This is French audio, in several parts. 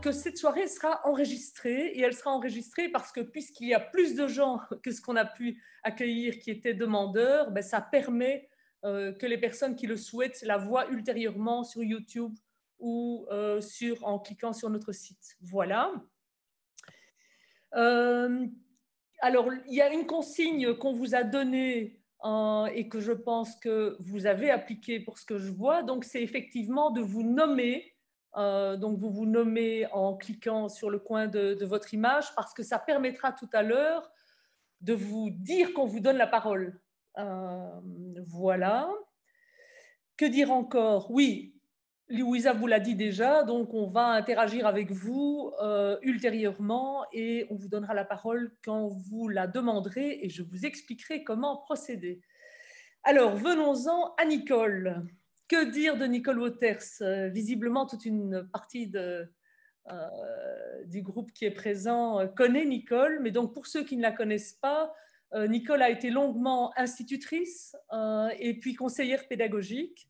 que cette soirée sera enregistrée, et elle sera enregistrée parce que puisqu'il y a plus de gens que ce qu'on a pu accueillir qui étaient demandeurs, ben, ça permet que les personnes qui le souhaitent la voient ultérieurement sur YouTube ou en cliquant sur notre site. Voilà. Alors, il y a une consigne qu'on vous a donnée et que je pense que vous avez appliquée pour ce que je vois. Donc, c'est effectivement de vous nommer. Donc, vous vous nommez en cliquant sur le coin de votre image parce que ça permettra tout à l'heure de vous dire qu'on vous donne la parole. Voilà. Que dire encore? Oui, Louisa vous l'a dit déjà, donc on va interagir avec vous ultérieurement et on vous donnera la parole quand vous la demanderez et je vous expliquerai comment procéder. Alors, venons-en à Nicole. Que dire de Nicole Wauters? Visiblement, toute une partie du groupe qui est présent connaît Nicole, mais donc pour ceux qui ne la connaissent pas, Nicole a été longuement institutrice et puis conseillère pédagogique.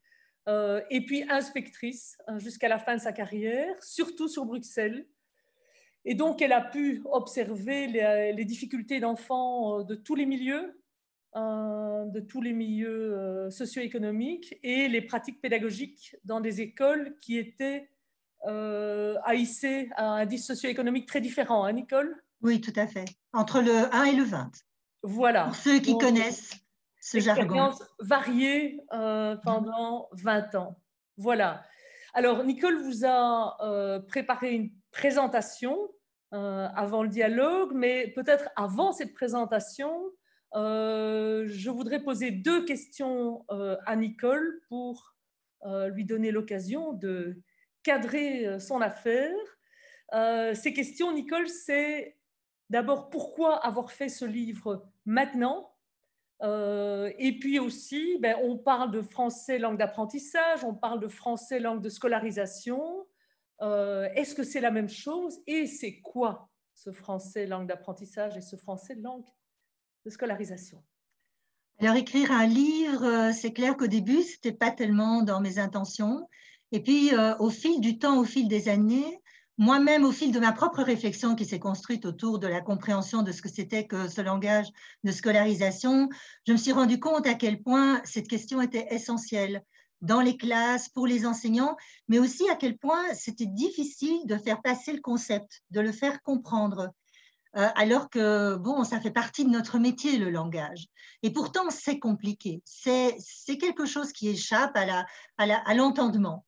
Et puis inspectrice jusqu'à la fin de sa carrière, surtout sur Bruxelles. Et donc, elle a pu observer les difficultés d'enfants de tous les milieux socio-économiques et les pratiques pédagogiques dans des écoles qui étaient haïssées à un indice socio-économique très différent, hein, Nicole? Oui, tout à fait. Entre le 1 et le 20. Voilà. Pour ceux qui donc, connaissent ce jargon. Expérience variée pendant 20 ans. Voilà. Alors, Nicole vous a préparé une présentation avant le dialogue, mais peut-être avant cette présentation, je voudrais poser 2 questions à Nicole pour lui donner l'occasion de cadrer son affaire. Ces questions, Nicole, c'est d'abord pourquoi avoir fait ce livre maintenant? Et puis aussi, ben, on parle de français langue d'apprentissage, on parle de français langue de scolarisation. Est-ce que c'est la même chose? Et c'est quoi ce français langue d'apprentissage et ce français langue de scolarisation? Alors, écrire un livre, c'est clair qu'au début, ce n'était pas tellement dans mes intentions. Et puis, au fil du temps, au fil des années, moi-même, au fil de ma propre réflexion qui s'est construite autour de la compréhension de ce que c'était que ce langage de scolarisation, je me suis rendu compte à quel point cette question était essentielle dans les classes, pour les enseignants, mais aussi à quel point c'était difficile de faire passer le concept, de le faire comprendre. Alors que, bon, ça fait partie de notre métier, le langage. Et pourtant, c'est compliqué. C'est quelque chose qui échappe à l'entendement.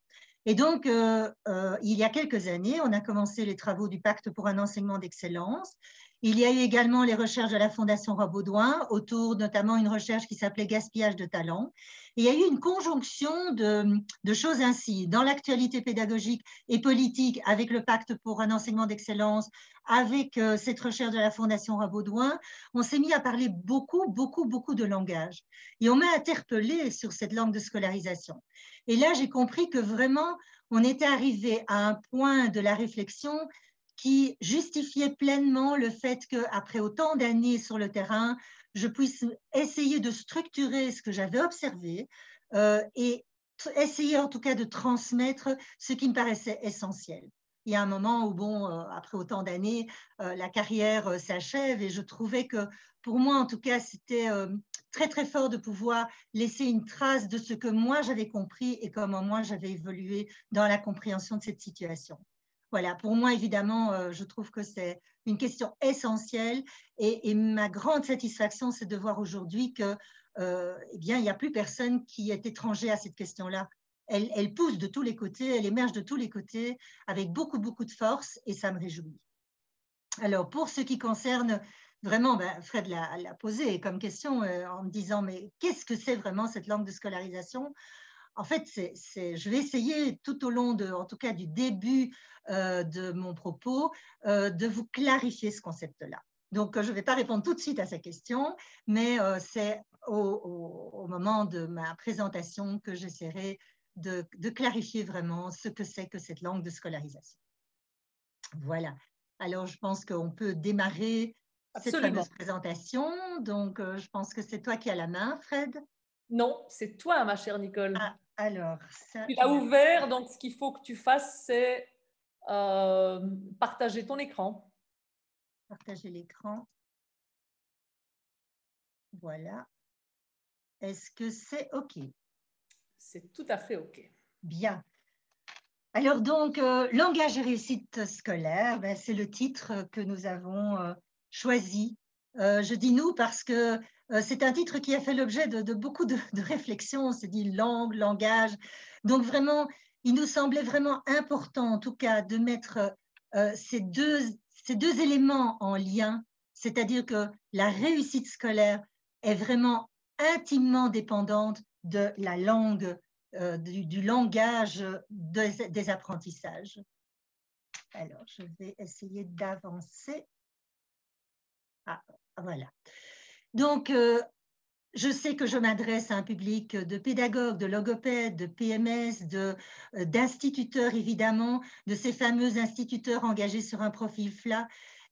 Et donc, il y a quelques années, on a commencé les travaux du Pacte pour un enseignement d'excellence. Il y a eu également les recherches de la Fondation Rabaudouin autour notamment une recherche qui s'appelait Gaspillage de talent. Et il y a eu une conjonction de choses ainsi. Dans l'actualité pédagogique et politique, avec le Pacte pour un enseignement d'excellence, avec cette recherche de la Fondation Rabaudouin, on s'est mis à parler beaucoup de langage. Et on m'a interpellée sur cette langue de scolarisation. Et là, j'ai compris que vraiment, on était arrivé à un point de la réflexion qui justifiait pleinement le fait qu'après autant d'années sur le terrain, je puisse essayer de structurer ce que j'avais observé et essayer en tout cas de transmettre ce qui me paraissait essentiel. Il y a un moment où, bon, après autant d'années, la carrière s'achève et je trouvais que, pour moi en tout cas, c'était très fort de pouvoir laisser une trace de ce que moi j'avais compris et comment moi j'avais évolué dans la compréhension de cette situation. Voilà, pour moi, évidemment, je trouve que c'est une question essentielle et ma grande satisfaction, c'est de voir aujourd'hui que, eh bien, il n'y a plus personne qui est étranger à cette question-là. Elle pousse de tous les côtés, elle émerge de tous les côtés avec beaucoup de force et ça me réjouit. Alors, pour ce qui concerne vraiment, ben, Fred l'a posé comme question en me disant, mais qu'est-ce que c'est vraiment cette langue de scolarisation? En fait, je vais essayer tout au long, en tout cas du début de mon propos, de vous clarifier ce concept-là. Donc, je ne vais pas répondre tout de suite à ces questions, mais c'est au moment de ma présentation que j'essaierai de clarifier vraiment ce que c'est que cette langue de scolarisation. Voilà. Alors, je pense qu'on peut démarrer cette fameuse présentation. Donc, je pense que c'est toi qui as la main, Fred. Non, c'est toi, ma chère Nicole. Ah, alors, ça, tu l'as ouvert, donc ce qu'il faut que tu fasses, c'est partager ton écran. Partager l'écran. Voilà. Est-ce que c'est OK? C'est tout à fait OK. Bien. Alors donc, langage et réussite scolaire, ben, c'est le titre que nous avons choisi. Je dis nous parce que c'est un titre qui a fait l'objet de beaucoup de réflexions. On s'est dit langue, langage. Donc vraiment, il nous semblait vraiment important, en tout cas, de mettre ces deux éléments en lien, c'est-à-dire que la réussite scolaire est vraiment intimement dépendante de la langue, du langage des apprentissages. Alors, je vais essayer d'avancer. Ah, voilà. Donc, je sais que je m'adresse à un public de pédagogues, de logopèdes, de PMS, d'instituteurs évidemment, de ces fameux instituteurs engagés sur un profil FLA.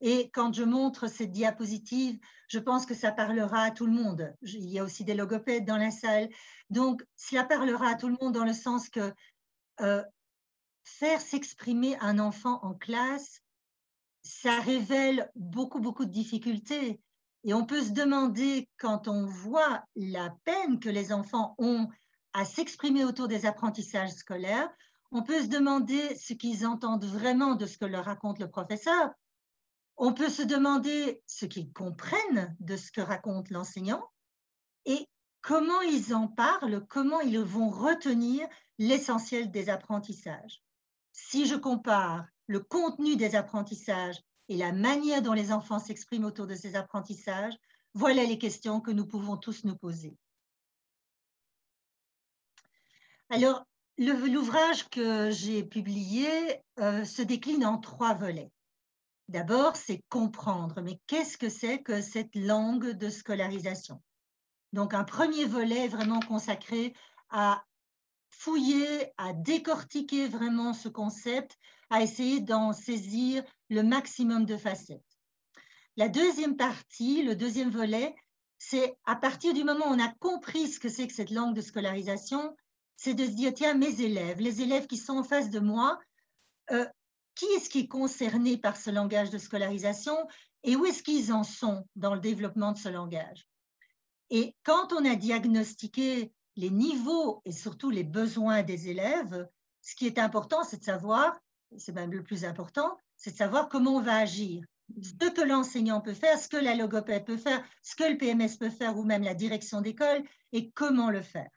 Et quand je montre cette diapositive, je pense que ça parlera à tout le monde. Il y a aussi des logopèdes dans la salle. Donc, cela parlera à tout le monde dans le sens que faire s'exprimer un enfant en classe, ça révèle beaucoup de difficultés. Et on peut se demander, quand on voit la peine que les enfants ont à s'exprimer autour des apprentissages scolaires, on peut se demander ce qu'ils entendent vraiment de ce que leur raconte le professeur. On peut se demander ce qu'ils comprennent de ce que raconte l'enseignant et comment ils en parlent, comment ils vont retenir l'essentiel des apprentissages. Si je compare le contenu des apprentissages et la manière dont les enfants s'expriment autour de ces apprentissages, voilà les questions que nous pouvons tous nous poser. Alors, l'ouvrage que j'ai publié se décline en 3 volets. D'abord, c'est comprendre, mais qu'est-ce que c'est que cette langue de scolarisation? Donc, un premier volet vraiment consacré à fouiller, à décortiquer vraiment ce concept, à essayer d'en saisir le maximum de facettes. La deuxième partie, le deuxième volet, c'est à partir du moment où on a compris ce que c'est que cette langue de scolarisation, c'est de se dire, tiens, mes élèves, les élèves qui sont en face de moi, qui est-ce qui est concerné par ce langage de scolarisation et où est-ce qu'ils en sont dans le développement de ce langage? Et quand on a diagnostiqué les niveaux et surtout les besoins des élèves, ce qui est important, c'est de savoir, c'est même le plus important, c'est de savoir comment on va agir. Ce que l'enseignant peut faire, ce que la logopède peut faire, ce que le PMS peut faire ou même la direction d'école et comment le faire.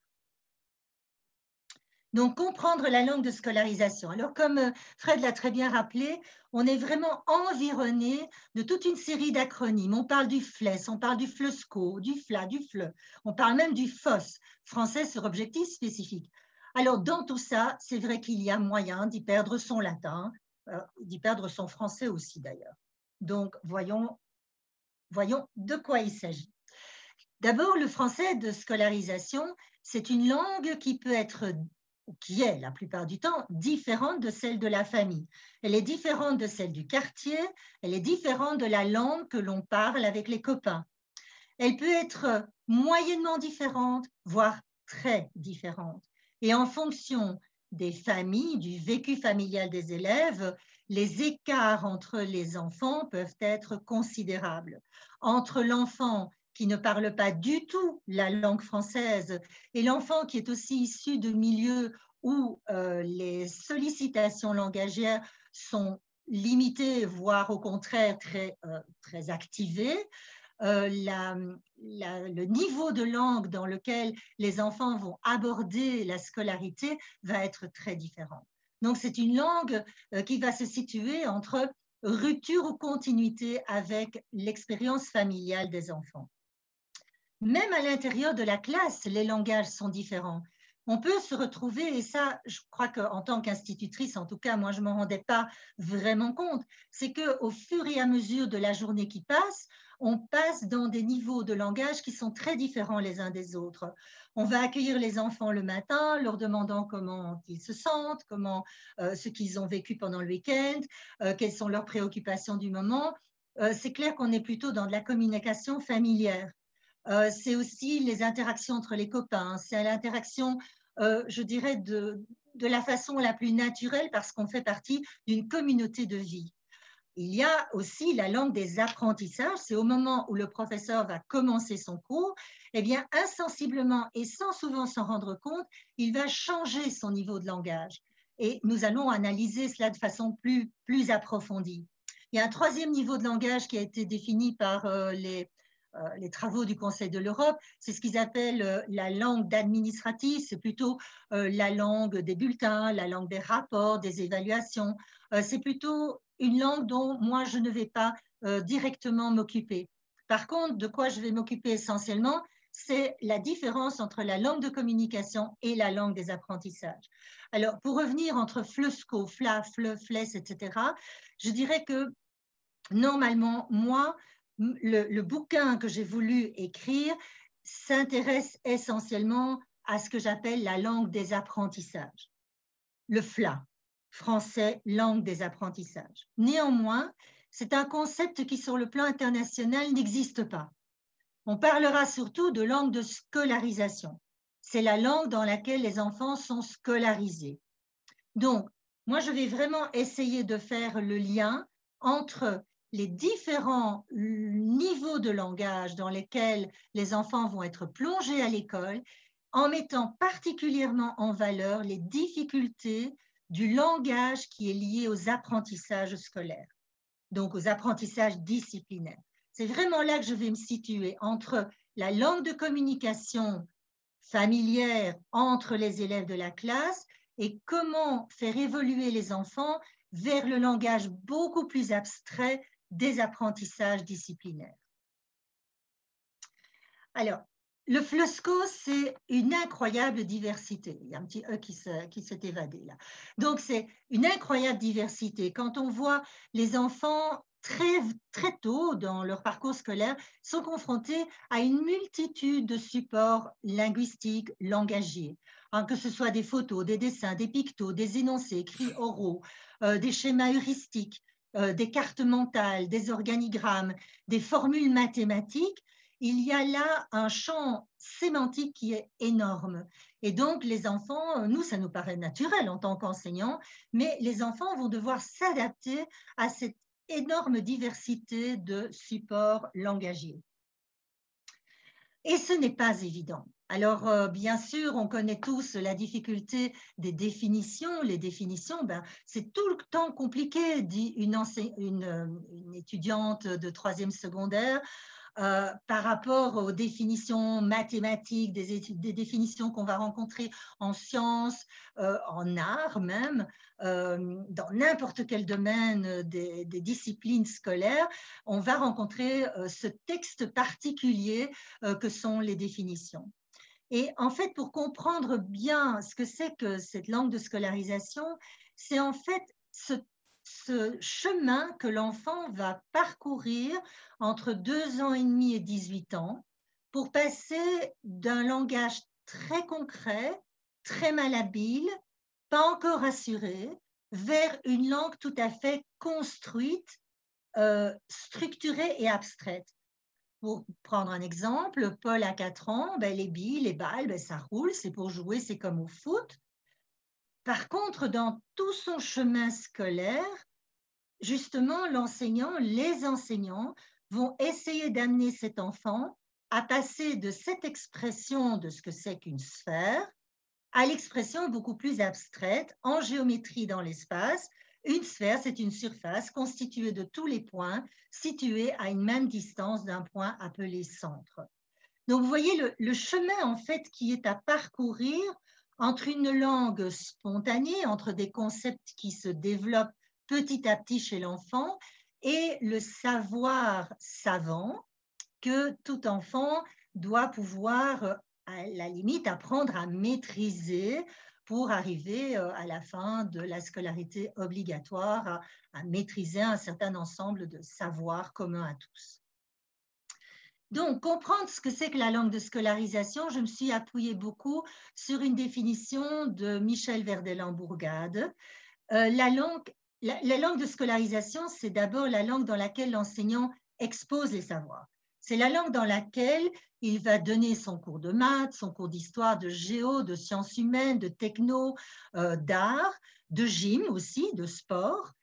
Donc, comprendre la langue de scolarisation. Alors, comme Fred l'a très bien rappelé, on est vraiment environné de toute une série d'acronymes. On parle du FLES, on parle du FLESCO, du FLA, du FLE. On parle même du FOS, français sur objectif spécifique. Alors, dans tout ça, c'est vrai qu'il y a moyen d'y perdre son latin, d'y perdre son français aussi d'ailleurs. Donc, voyons de quoi il s'agit. D'abord, le français de scolarisation, c'est une langue qui peut être, qui est la plupart du temps, différente de celle de la famille. Elle est différente de celle du quartier, elle est différente de la langue que l'on parle avec les copains. Elle peut être moyennement différente, voire très différente. Et en fonction des familles, du vécu familial des élèves, les écarts entre les enfants peuvent être considérables. Entre l'enfant qui ne parle pas du tout la langue française et l'enfant qui est aussi issu de milieux où les sollicitations langagières sont limitées, voire au contraire très activées, le niveau de langue dans lequel les enfants vont aborder la scolarité va être très différent. Donc, c'est une langue qui va se situer entre rupture ou continuité avec l'expérience familiale des enfants. Même à l'intérieur de la classe, les langages sont différents. On peut se retrouver, et ça, je crois qu'en tant qu'institutrice, en tout cas, moi, je ne m'en rendais pas vraiment compte, c'est qu'au fur et à mesure de la journée qui passe, on passe dans des niveaux de langage qui sont très différents les uns des autres. On va accueillir les enfants le matin, leur demandant comment ils se sentent, ce qu'ils ont vécu pendant le week-end, quelles sont leurs préoccupations du moment. C'est clair qu'on est plutôt dans de la communication familière. C'est aussi les interactions entre les copains, c'est l'interaction, je dirais, de la façon la plus naturelle parce qu'on fait partie d'une communauté de vie. Il y a aussi la langue des apprentissages. C'est au moment où le professeur va commencer son cours, eh bien, insensiblement et sans souvent s'en rendre compte, il va changer son niveau de langage. Et nous allons analyser cela de façon plus approfondie. Il y a un troisième niveau de langage qui a été défini par les travaux du Conseil de l'Europe, c'est ce qu'ils appellent la langue d'administratif, c'est plutôt la langue des bulletins, la langue des rapports, des évaluations. C'est plutôt une langue dont moi je ne vais pas directement m'occuper. Par contre, de quoi je vais m'occuper essentiellement, c'est la différence entre la langue de communication et la langue des apprentissages. Alors, pour revenir entre FLESCO, FLA, FLE, FLES, etc., je dirais que normalement, moi, le bouquin que j'ai voulu écrire s'intéresse essentiellement à ce que j'appelle la langue des apprentissages, le FLA, français, langue des apprentissages. Néanmoins, c'est un concept qui, sur le plan international, n'existe pas. On parlera surtout de langue de scolarisation. C'est la langue dans laquelle les enfants sont scolarisés. Donc, moi, je vais vraiment essayer de faire le lien entre les différents niveaux de langage dans lesquels les enfants vont être plongés à l'école, en mettant particulièrement en valeur les difficultés du langage qui est lié aux apprentissages scolaires, donc aux apprentissages disciplinaires. C'est vraiment là que je vais me situer entre la langue de communication familière entre les élèves de la classe et comment faire évoluer les enfants vers le langage beaucoup plus abstrait des apprentissages disciplinaires. Alors, le FLESCO, c'est une incroyable diversité. Il y a un petit E qui s'est évadé là. Donc, c'est une incroyable diversité. Quand on voit les enfants très tôt dans leur parcours scolaire sont confrontés à une multitude de supports linguistiques, langagiers, que ce soit des photos, des dessins, des pictos, des énoncés écrits oraux, des schémas heuristiques, des cartes mentales, des organigrammes, des formules mathématiques. Il y a là un champ sémantique qui est énorme. Et donc, les enfants, nous, ça nous paraît naturel en tant qu'enseignants, mais les enfants vont devoir s'adapter à cette énorme diversité de supports langagiers. Et ce n'est pas évident. Alors, bien sûr, on connaît tous la difficulté des définitions. Les définitions, c'est tout le temps compliqué, dit une étudiante de 3e secondaire. Par rapport aux définitions mathématiques, des définitions qu'on va rencontrer en sciences, en art même, dans n'importe quel domaine des disciplines scolaires, on va rencontrer ce texte particulier que sont les définitions. Et en fait, pour comprendre bien ce que c'est que cette langue de scolarisation, c'est en fait ce chemin que l'enfant va parcourir entre 2 ans et demi et 18 ans pour passer d'un langage très concret, très malhabile, pas encore assuré, vers une langue tout à fait construite, structurée et abstraite. Pour prendre un exemple, Paul a 4 ans, les billes, les balles, ça roule, c'est pour jouer, c'est comme au foot. Par contre, dans tout son chemin scolaire, justement, les enseignants vont essayer d'amener cet enfant à passer de cette expression de ce que c'est qu'une sphère à l'expression beaucoup plus abstraite en géométrie dans l'espace. Une sphère, c'est une surface constituée de tous les points situés à une même distance d'un point appelé centre. Donc, vous voyez le chemin, en fait, qui est à parcourir entre une langue spontanée, entre des concepts qui se développent petit à petit chez l'enfant et le savoir savant que tout enfant doit pouvoir, à la limite, apprendre à maîtriser pour arriver à la fin de la scolarité obligatoire, à maîtriser un certain ensemble de savoirs communs à tous. Donc, comprendre ce que c'est que la langue de scolarisation, je me suis appuyée beaucoup sur une définition de Michel Verdelin-Bourgade. La langue de scolarisation, c'est d'abord la langue dans laquelle l'enseignant expose les savoirs. C'est la langue dans laquelle il va donner son cours de maths, son cours d'histoire, de géo, de sciences humaines, de techno, d'art, de gym aussi, de sport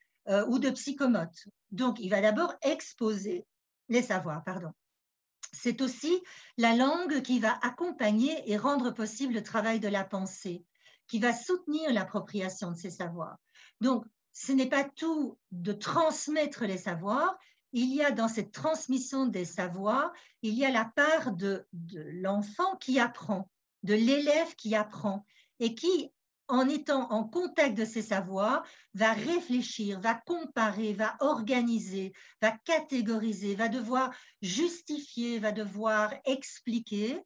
ou de psychomote. Donc, il va d'abord exposer les savoirs, pardon. C'est aussi la langue qui va accompagner et rendre possible le travail de la pensée, qui va soutenir l'appropriation de ces savoirs. Donc, ce n'est pas tout de transmettre les savoirs. Il y a dans cette transmission des savoirs, il y a la part de l'enfant qui apprend, de l'élève qui apprend et qui, en étant en contact de ces savoirs, va réfléchir, va comparer, va organiser, va catégoriser, va devoir justifier, va devoir expliquer.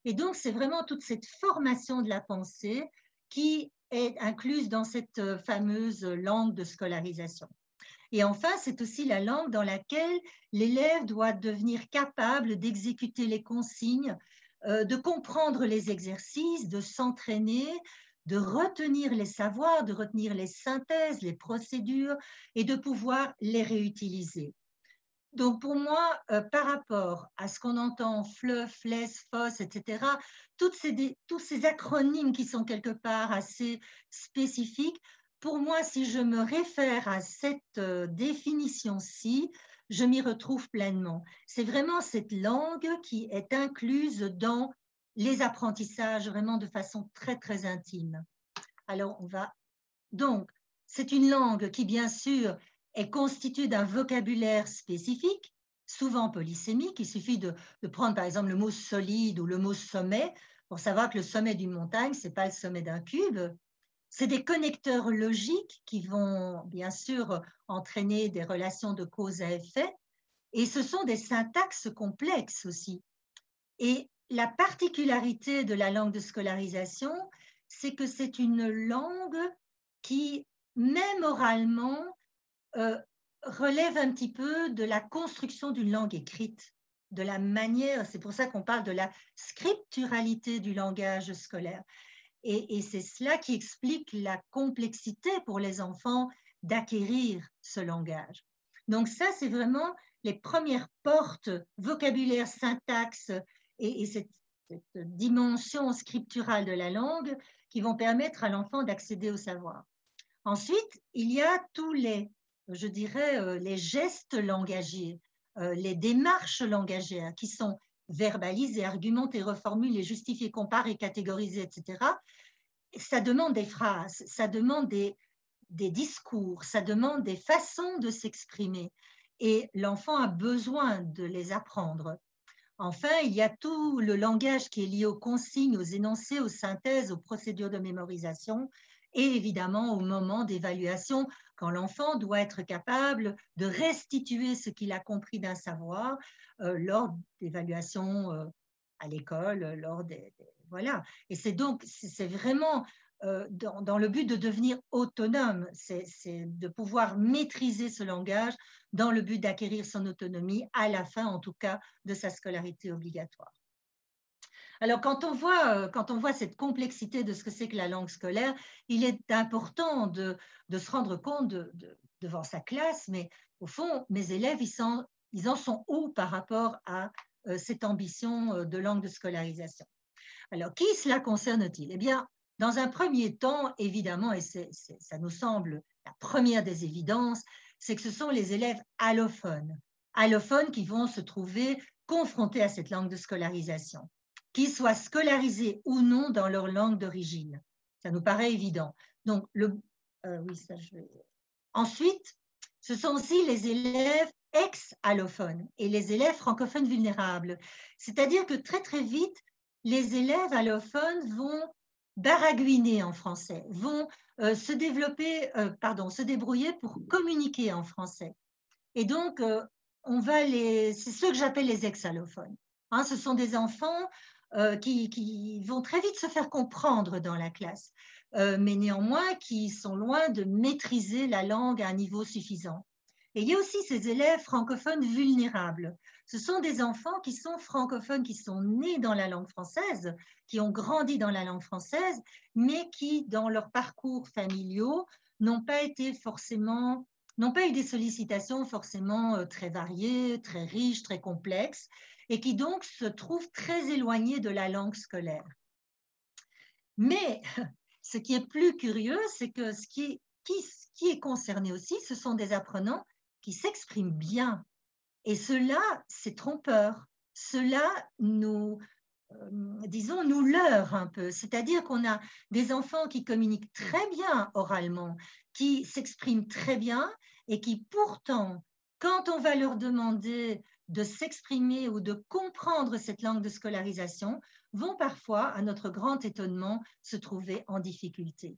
Et donc, c'est vraiment toute cette formation de la pensée qui est incluse dans cette fameuse langue de scolarisation. Et enfin, c'est aussi la langue dans laquelle l'élève doit devenir capable d'exécuter les consignes, de comprendre les exercices, de s'entraîner, de retenir les savoirs, de retenir les synthèses, les procédures et de pouvoir les réutiliser. Donc pour moi, par rapport à ce qu'on entend, FLE, FLES, FOS, etc., tous ces acronymes qui sont quelque part assez spécifiques, pour moi, si je me réfère à cette définition-ci, je m'y retrouve pleinement. C'est vraiment cette langue qui est incluse dans les apprentissages vraiment de façon très, très intime. Alors, donc, c'est une langue qui, bien sûr, est constituée d'un vocabulaire spécifique, souvent polysémique. Il suffit de prendre, par exemple, le mot solide ou le mot sommet pour savoir que le sommet d'une montagne, ce n'est pas le sommet d'un cube. C'est des connecteurs logiques qui vont, bien sûr, entraîner des relations de cause à effet. Et ce sont des syntaxes complexes aussi. Et la particularité de la langue de scolarisation, c'est que c'est une langue qui, même oralement, relève un petit peu de la construction d'une langue écrite, de la manière, c'est pour ça qu'on parle de la scripturalité du langage scolaire. Et c'est cela qui explique la complexité pour les enfants d'acquérir ce langage. Donc ça, c'est vraiment les premières portes, vocabulaire, syntaxe et cette dimension scripturale de la langue qui vont permettre à l'enfant d'accéder au savoir. Ensuite, il y a tous les, je dirais, les gestes langagiers, les démarches langagères qui sont verbalisées, argumentées, reformulées, justifiées, comparées, catégorisées, etc. Ça demande des phrases, ça demande des discours, ça demande des façons de s'exprimer et l'enfant a besoin de les apprendre. Enfin, il y a tout le langage qui est lié aux consignes, aux énoncés, aux synthèses, aux procédures de mémorisation et évidemment au moment d'évaluation, quand l'enfant doit être capable de restituer ce qu'il a compris d'un savoir lors d'évaluations à l'école, lors voilà. Et c'est vraiment dans le but de devenir autonome, c'est de pouvoir maîtriser ce langage dans le but d'acquérir son autonomie à la fin, en tout cas, de sa scolarité obligatoire. Alors, quand on voit cette complexité de ce que c'est que la langue scolaire, il est important de se rendre compte devant sa classe, mais au fond, mes élèves, ils en sont où par rapport à cette ambition de langue de scolarisation? Alors, qui cela concerne-t-il? Eh bien, dans un premier temps, évidemment, et ça nous semble la première des évidences, c'est que ce sont les élèves allophones qui vont se trouver confrontés à cette langue de scolarisation, qu'ils soient scolarisés ou non dans leur langue d'origine. Ça nous paraît évident. Donc, oui, ça je vais... Ensuite, ce sont aussi les élèves ex-allophones et les élèves francophones vulnérables. C'est-à-dire que très, très vite, les élèves allophones vont baragouiner en français, vont se débrouiller pour communiquer en français. Et donc, c'est ceux que j'appelle les ex-allophones. Hein, ce sont des enfants qui vont très vite se faire comprendre dans la classe, mais néanmoins qui sont loin de maîtriser la langue à un niveau suffisant. Et il y a aussi ces élèves francophones vulnérables. Ce sont des enfants qui sont francophones, qui sont nés dans la langue française, qui ont grandi dans la langue française, mais qui, dans leurs parcours familiaux, n'ont pas été forcément n'ont pas eu des sollicitations forcément très variées, très riches, très complexes, et qui donc se trouvent très éloignés de la langue scolaire. Mais ce qui est plus curieux, c'est que ce qui est concerné aussi, ce sont des apprenants qui s'expriment bien. Et cela, c'est trompeur. Cela nous, disons, nous leurre un peu. C'est-à-dire qu'on a des enfants qui communiquent très bien oralement, qui s'expriment très bien et qui pourtant, quand on va leur demander de s'exprimer ou de comprendre cette langue de scolarisation, vont parfois, à notre grand étonnement, se trouver en difficulté.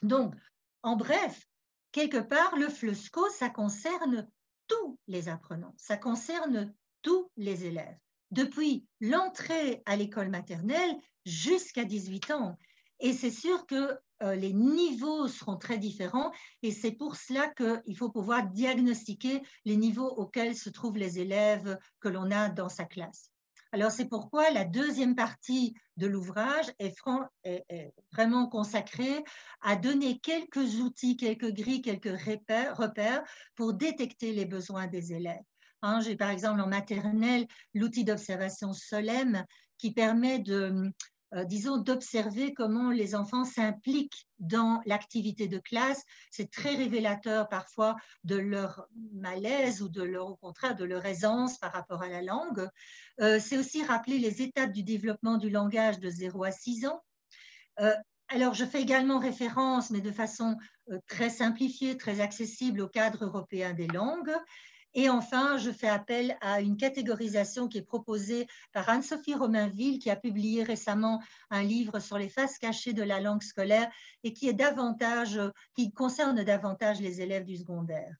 Donc, en bref, quelque part, le FLESCO, ça concerne tous les apprenants, ça concerne tous les élèves, depuis l'entrée à l'école maternelle jusqu'à 18 ans. Et c'est sûr que les niveaux seront très différents et c'est pour cela qu'il faut pouvoir diagnostiquer les niveaux auxquels se trouvent les élèves que l'on a dans sa classe. Alors, c'est pourquoi la deuxième partie de l'ouvrage est vraiment consacrée à donner quelques outils, quelques grilles, quelques repères pour détecter les besoins des élèves. Hein, j'ai par exemple en maternelle l'outil d'observation SOLEM qui permet disons, d'observer comment les enfants s'impliquent dans l'activité de classe. C'est très révélateur parfois de leur malaise ou au contraire, de leur aisance par rapport à la langue. C'est aussi rappeler les étapes du développement du langage de 0 à 6 ans. Alors, je fais également référence, mais de façon très simplifiée, très accessible au cadre européen des langues. Et enfin, je fais appel à une catégorisation qui est proposée par Anne-Sophie Romainville, qui a publié récemment un livre sur les faces cachées de la langue scolaire et qui concerne davantage les élèves du secondaire.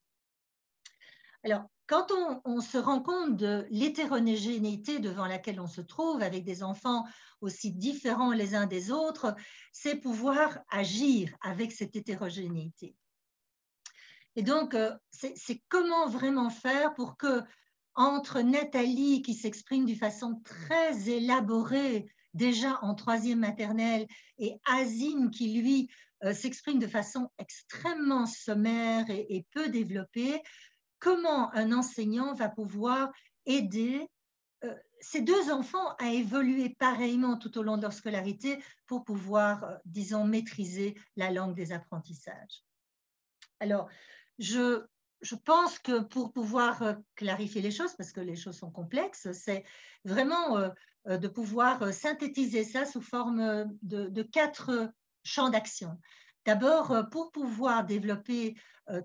Alors, quand on se rend compte de l'hétérogénéité devant laquelle on se trouve, avec des enfants aussi différents les uns des autres, c'est pouvoir agir avec cette hétérogénéité. Et donc, c'est comment vraiment faire pour que, entre Nathalie, qui s'exprime d'une façon très élaborée, déjà en 3e maternelle, et Azim, qui lui s'exprime de façon extrêmement sommaire et peu développée, comment un enseignant va pouvoir aider ces deux enfants à évoluer pareillement tout au long de leur scolarité pour pouvoir, disons, maîtriser la langue des apprentissages. Alors, je pense que pour pouvoir clarifier les choses, parce que les choses sont complexes, c'est vraiment de pouvoir synthétiser ça sous forme de 4 champs d'action. D'abord, pour pouvoir développer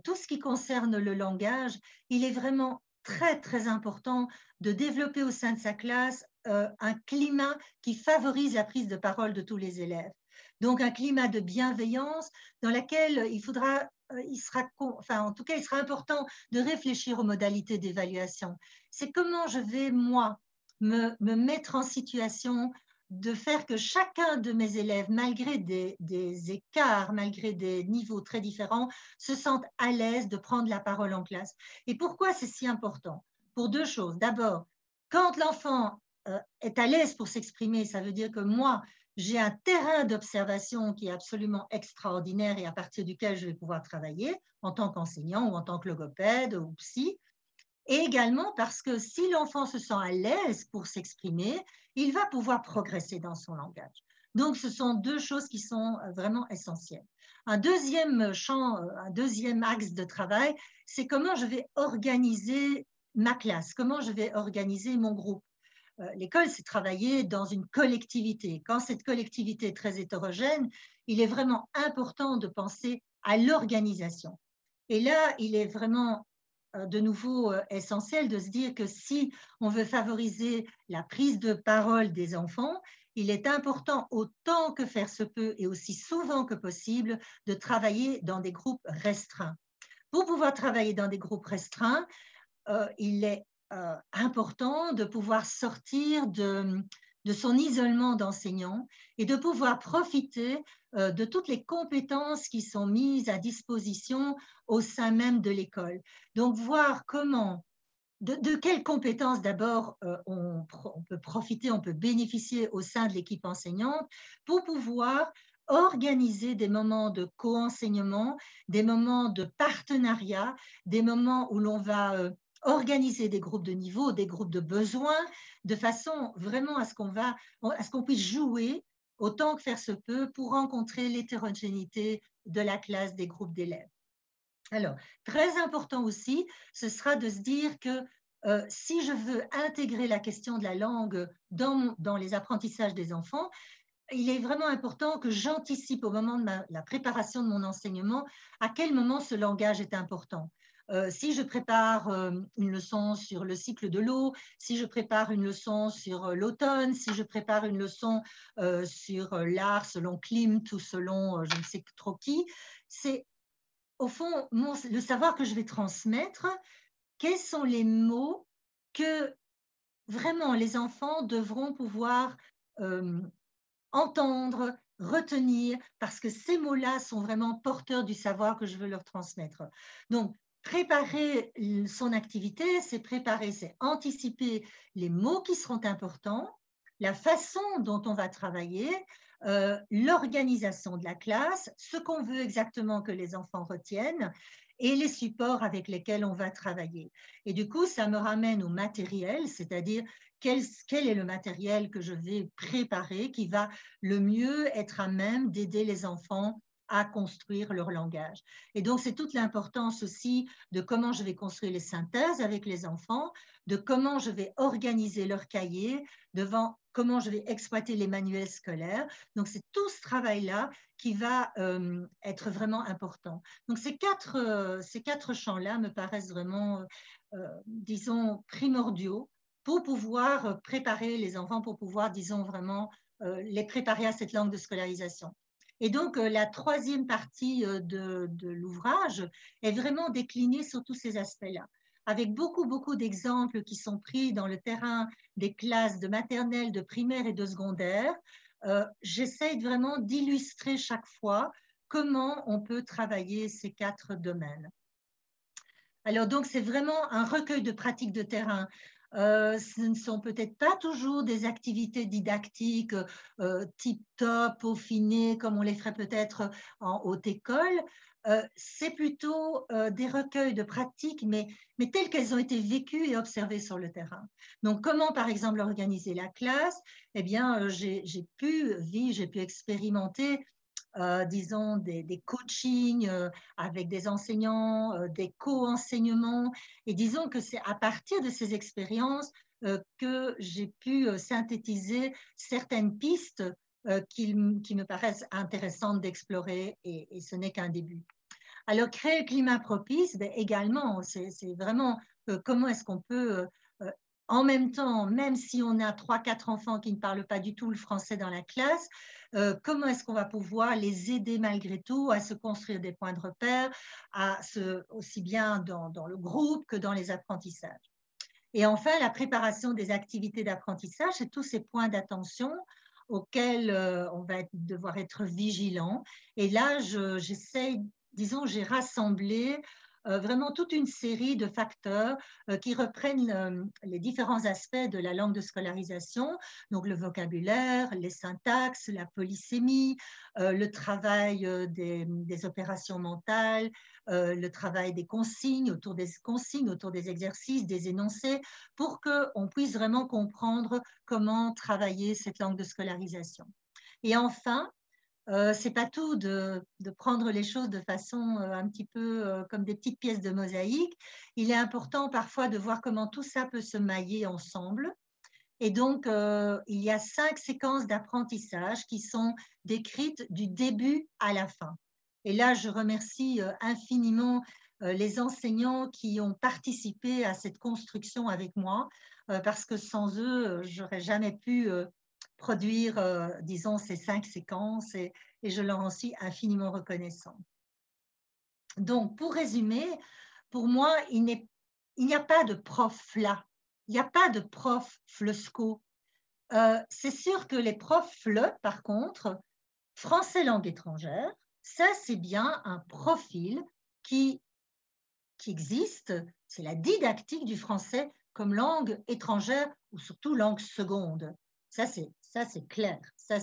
tout ce qui concerne le langage, il est vraiment très, très important de développer au sein de sa classe un climat qui favorise la prise de parole de tous les élèves. Donc, un climat de bienveillance dans lequel il sera important de réfléchir aux modalités d'évaluation. C'est comment je vais, moi, me mettre en situation de faire que chacun de mes élèves, malgré des écarts, malgré des niveaux très différents, se sentent à l'aise de prendre la parole en classe. Et pourquoi c'est si important? Pour 2 choses. D'abord, quand l'enfant est à l'aise pour s'exprimer, ça veut dire que moi, j'ai un terrain d'observation qui est absolument extraordinaire et à partir duquel je vais pouvoir travailler en tant qu'enseignant ou en tant que logopède ou psy. Et également parce que si l'enfant se sent à l'aise pour s'exprimer, il va pouvoir progresser dans son langage. Donc, ce sont 2 choses qui sont vraiment essentielles. Un deuxième champ, un deuxième axe de travail, c'est comment je vais organiser ma classe, comment je vais organiser mon groupe. L'école, c'est travailler dans une collectivité. Quand cette collectivité est très hétérogène, il est vraiment important de penser à l'organisation. Et là, il est vraiment de nouveau essentiel de se dire que si on veut favoriser la prise de parole des enfants, il est important autant que faire se peut et aussi souvent que possible de travailler dans des groupes restreints. Pour pouvoir travailler dans des groupes restreints, il est important de pouvoir sortir de son isolement d'enseignant et de pouvoir profiter de toutes les compétences qui sont mises à disposition au sein même de l'école. Donc, voir comment, de quelles compétences d'abord on peut profiter, on peut bénéficier au sein de l'équipe enseignante pour pouvoir organiser des moments de co-enseignement, des moments de partenariat, des moments où l'on va organiser des groupes de niveau, des groupes de besoins, de façon vraiment à ce qu'on puisse jouer autant que faire se peut pour rencontrer l'hétérogénéité de la classe, des groupes d'élèves. Alors, très important aussi, ce sera de se dire que si je veux intégrer la question de la langue dans les apprentissages des enfants, il est vraiment important que j'anticipe au moment de la préparation de mon enseignement à quel moment ce langage est important. Si je prépare une leçon sur le cycle de l'eau, si je prépare une leçon sur l'automne, si je prépare une leçon sur l'art selon Klimt ou selon je ne sais trop qui, c'est au fond le savoir que je vais transmettre, quels sont les mots que vraiment les enfants devront pouvoir entendre, retenir, parce que ces mots-là sont vraiment porteurs du savoir que je veux leur transmettre. Donc, préparer son activité, c'est préparer, c'est anticiper les mots qui seront importants, la façon dont on va travailler, l'organisation de la classe, ce qu'on veut exactement que les enfants retiennent et les supports avec lesquels on va travailler. Et du coup, ça me ramène au matériel, c'est-à-dire quel est le matériel que je vais préparer qui va le mieux être à même d'aider les enfants à construire leur langage. Et donc, c'est toute l'importance aussi de comment je vais construire les synthèses avec les enfants, de comment je vais organiser leur cahier, comment je vais exploiter les manuels scolaires. Donc, c'est tout ce travail-là qui va être vraiment important. Donc, ces quatre champs-là me paraissent vraiment, disons, primordiaux pour pouvoir préparer les enfants, pour pouvoir, disons, vraiment les préparer à cette langue de scolarisation. Et donc, la troisième partie de l'ouvrage est vraiment déclinée sur tous ces aspects-là, avec beaucoup d'exemples qui sont pris dans le terrain des classes de maternelle, de primaire et de secondaire. J'essaie vraiment d'illustrer chaque fois comment on peut travailler ces quatre domaines. Alors, donc, c'est vraiment un recueil de pratiques de terrain. Ce ne sont peut-être pas toujours des activités didactiques tip-top, peaufinées, comme on les ferait peut-être en haute école. C'est plutôt des recueils de pratiques, mais telles qu'elles ont été vécues et observées sur le terrain. Donc, comment, par exemple, organiser la classe? Eh bien, j'ai pu expérimenter disons, des coachings avec des enseignants, des co-enseignements. Et disons que c'est à partir de ces expériences que j'ai pu synthétiser certaines pistes qui me paraissent intéressantes d'explorer et ce n'est qu'un début. Alors, créer le climat propice, ben, également, c'est vraiment comment est-ce qu'on peut en même temps, même si on a 3-4 enfants qui ne parlent pas du tout le français dans la classe, comment est-ce qu'on va pouvoir les aider malgré tout à se construire des points de repère, aussi bien dans le groupe que dans les apprentissages. Et enfin, la préparation des activités d'apprentissage, c'est tous ces points d'attention auxquels on va devoir être vigilant. Et là, j'essaie, disons, j'ai rassemblé vraiment toute une série de facteurs qui reprennent les différents aspects de la langue de scolarisation, donc le vocabulaire, les syntaxes, la polysémie, le travail des opérations mentales, le travail des consignes, autour des exercices, des énoncés, pour qu'on puisse vraiment comprendre comment travailler cette langue de scolarisation. Et enfin, c'est pas tout de prendre les choses de façon un petit peu comme des petites pièces de mosaïque. Il est important parfois de voir comment tout ça peut se mailler ensemble. Et donc, il y a 5 séquences d'apprentissage qui sont décrites du début à la fin. Et là, je remercie infiniment les enseignants qui ont participé à cette construction avec moi, parce que sans eux, j'aurais jamais pu produire, disons, ces 5 séquences et je leur en suis infiniment reconnaissante. Donc, pour résumer, pour moi, il n'y a pas de prof là. Il n'y a pas de prof FLESCO. C'est sûr que les profs FLE, par contre, français langue étrangère, ça, c'est bien un profil qui existe. C'est la didactique du français comme langue étrangère ou surtout langue seconde. Ça, c'est clair. Ça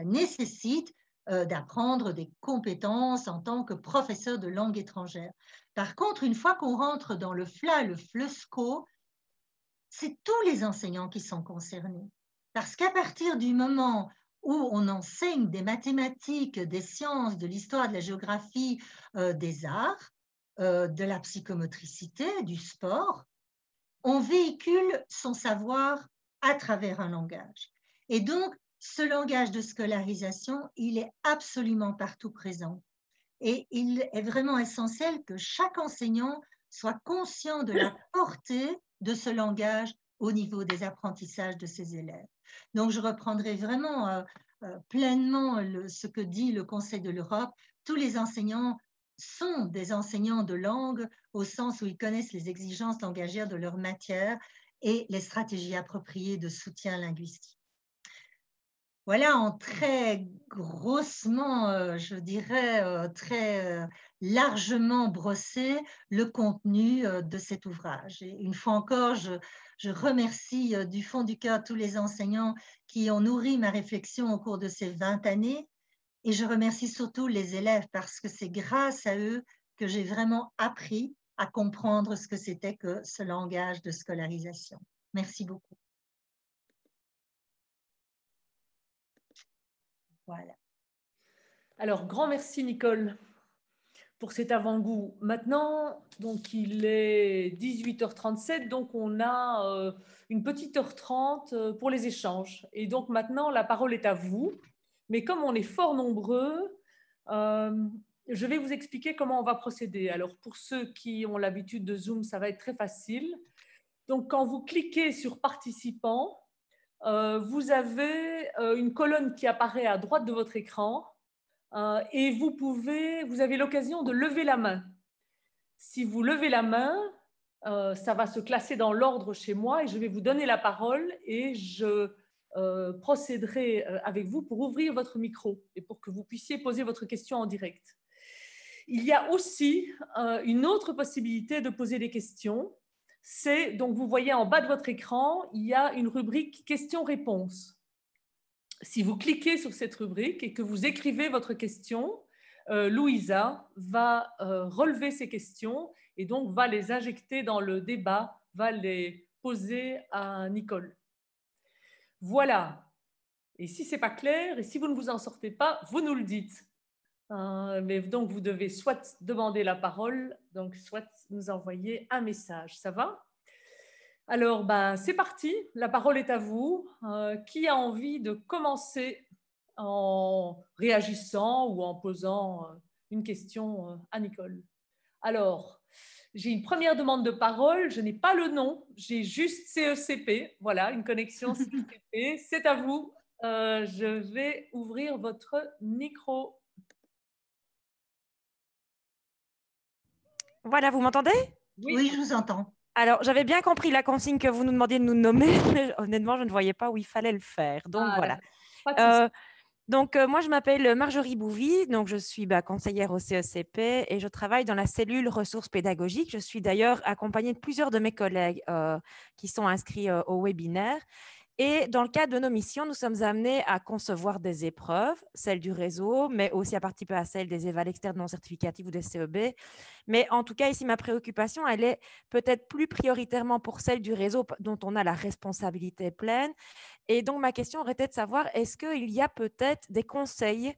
nécessite d'apprendre des compétences en tant que professeur de langue étrangère. Par contre, une fois qu'on rentre dans le FLA, le FLESCO, c'est tous les enseignants qui sont concernés. Parce qu'à partir du moment où on enseigne des mathématiques, des sciences, de l'histoire, de la géographie, des arts, de la psychomotricité, du sport, on véhicule son savoir à travers un langage. Et donc, ce langage de scolarisation, il est absolument partout présent. Et il est vraiment essentiel que chaque enseignant soit conscient de la portée de ce langage au niveau des apprentissages de ses élèves. Donc, je reprendrai vraiment pleinement ce que dit le Conseil de l'Europe. Tous les enseignants sont des enseignants de langue au sens où ils connaissent les exigences langagières de leur matière et les stratégies appropriées de soutien linguistique. Voilà en très grossement, je dirais, très largement brossé le contenu de cet ouvrage. Et une fois encore, je remercie du fond du cœur tous les enseignants qui ont nourri ma réflexion au cours de ces 20 années. Et je remercie surtout les élèves parce que c'est grâce à eux que j'ai vraiment appris à comprendre ce que c'était que ce langage de scolarisation. Merci beaucoup. Voilà. Alors, grand merci, Nicole, pour cet avant-goût. Maintenant, donc, il est 18h37, donc on a une petite heure 30 pour les échanges. Et donc, maintenant, la parole est à vous. Mais comme on est fort nombreux, je vais vous expliquer comment on va procéder. Alors, pour ceux qui ont l'habitude de Zoom, ça va être très facile. Donc, quand vous cliquez sur participants, vous avez une colonne qui apparaît à droite de votre écran et vous avez l'occasion de lever la main. Si vous levez la main, ça va se classer dans l'ordre chez moi et je vais vous donner la parole et je procéderai avec vous pour ouvrir votre micro et pour que vous puissiez poser votre question en direct. Il y a aussi une autre possibilité de poser des questions. C'est, donc vous voyez en bas de votre écran, il y a une rubrique questions-réponses. Si vous cliquez sur cette rubrique et que vous écrivez votre question, Louisa va relever ces questions et donc va les injecter dans le débat, va les poser à Nicole. Voilà. Et si ce n'est pas clair, et si vous ne vous en sortez pas, vous nous le dites. Mais donc, vous devez soit demander la parole, donc soit nous envoyer un message. Ça va? Alors, c'est parti. La parole est à vous. Qui a envie de commencer en réagissant ou en posant une question à Nicole? Alors, j'ai une première demande de parole. Je n'ai pas le nom. J'ai juste CECP. Voilà, une connexion CECP. C'est à vous. Je vais ouvrir votre micro. Voilà, vous m'entendez? Oui, je vous entends. Alors, j'avais bien compris la consigne que vous nous demandiez de nous nommer, mais honnêtement, je ne voyais pas où il fallait le faire. Donc, voilà. Moi, je m'appelle Marjorie Bouvy, donc je suis conseillère au CECP et je travaille dans la cellule ressources pédagogiques. Je suis d'ailleurs accompagnée de plusieurs de mes collègues qui sont inscrits au webinaire. Et dans le cadre de nos missions, nous sommes amenés à concevoir des épreuves, celles du réseau, mais aussi à participer à celles des évals externes non certificatifs ou des CEB. Mais en tout cas, ici, ma préoccupation, elle est peut-être plus prioritairement pour celle du réseau dont on a la responsabilité pleine. Et donc, ma question aurait été de savoir, est-ce qu'il y a peut-être des conseils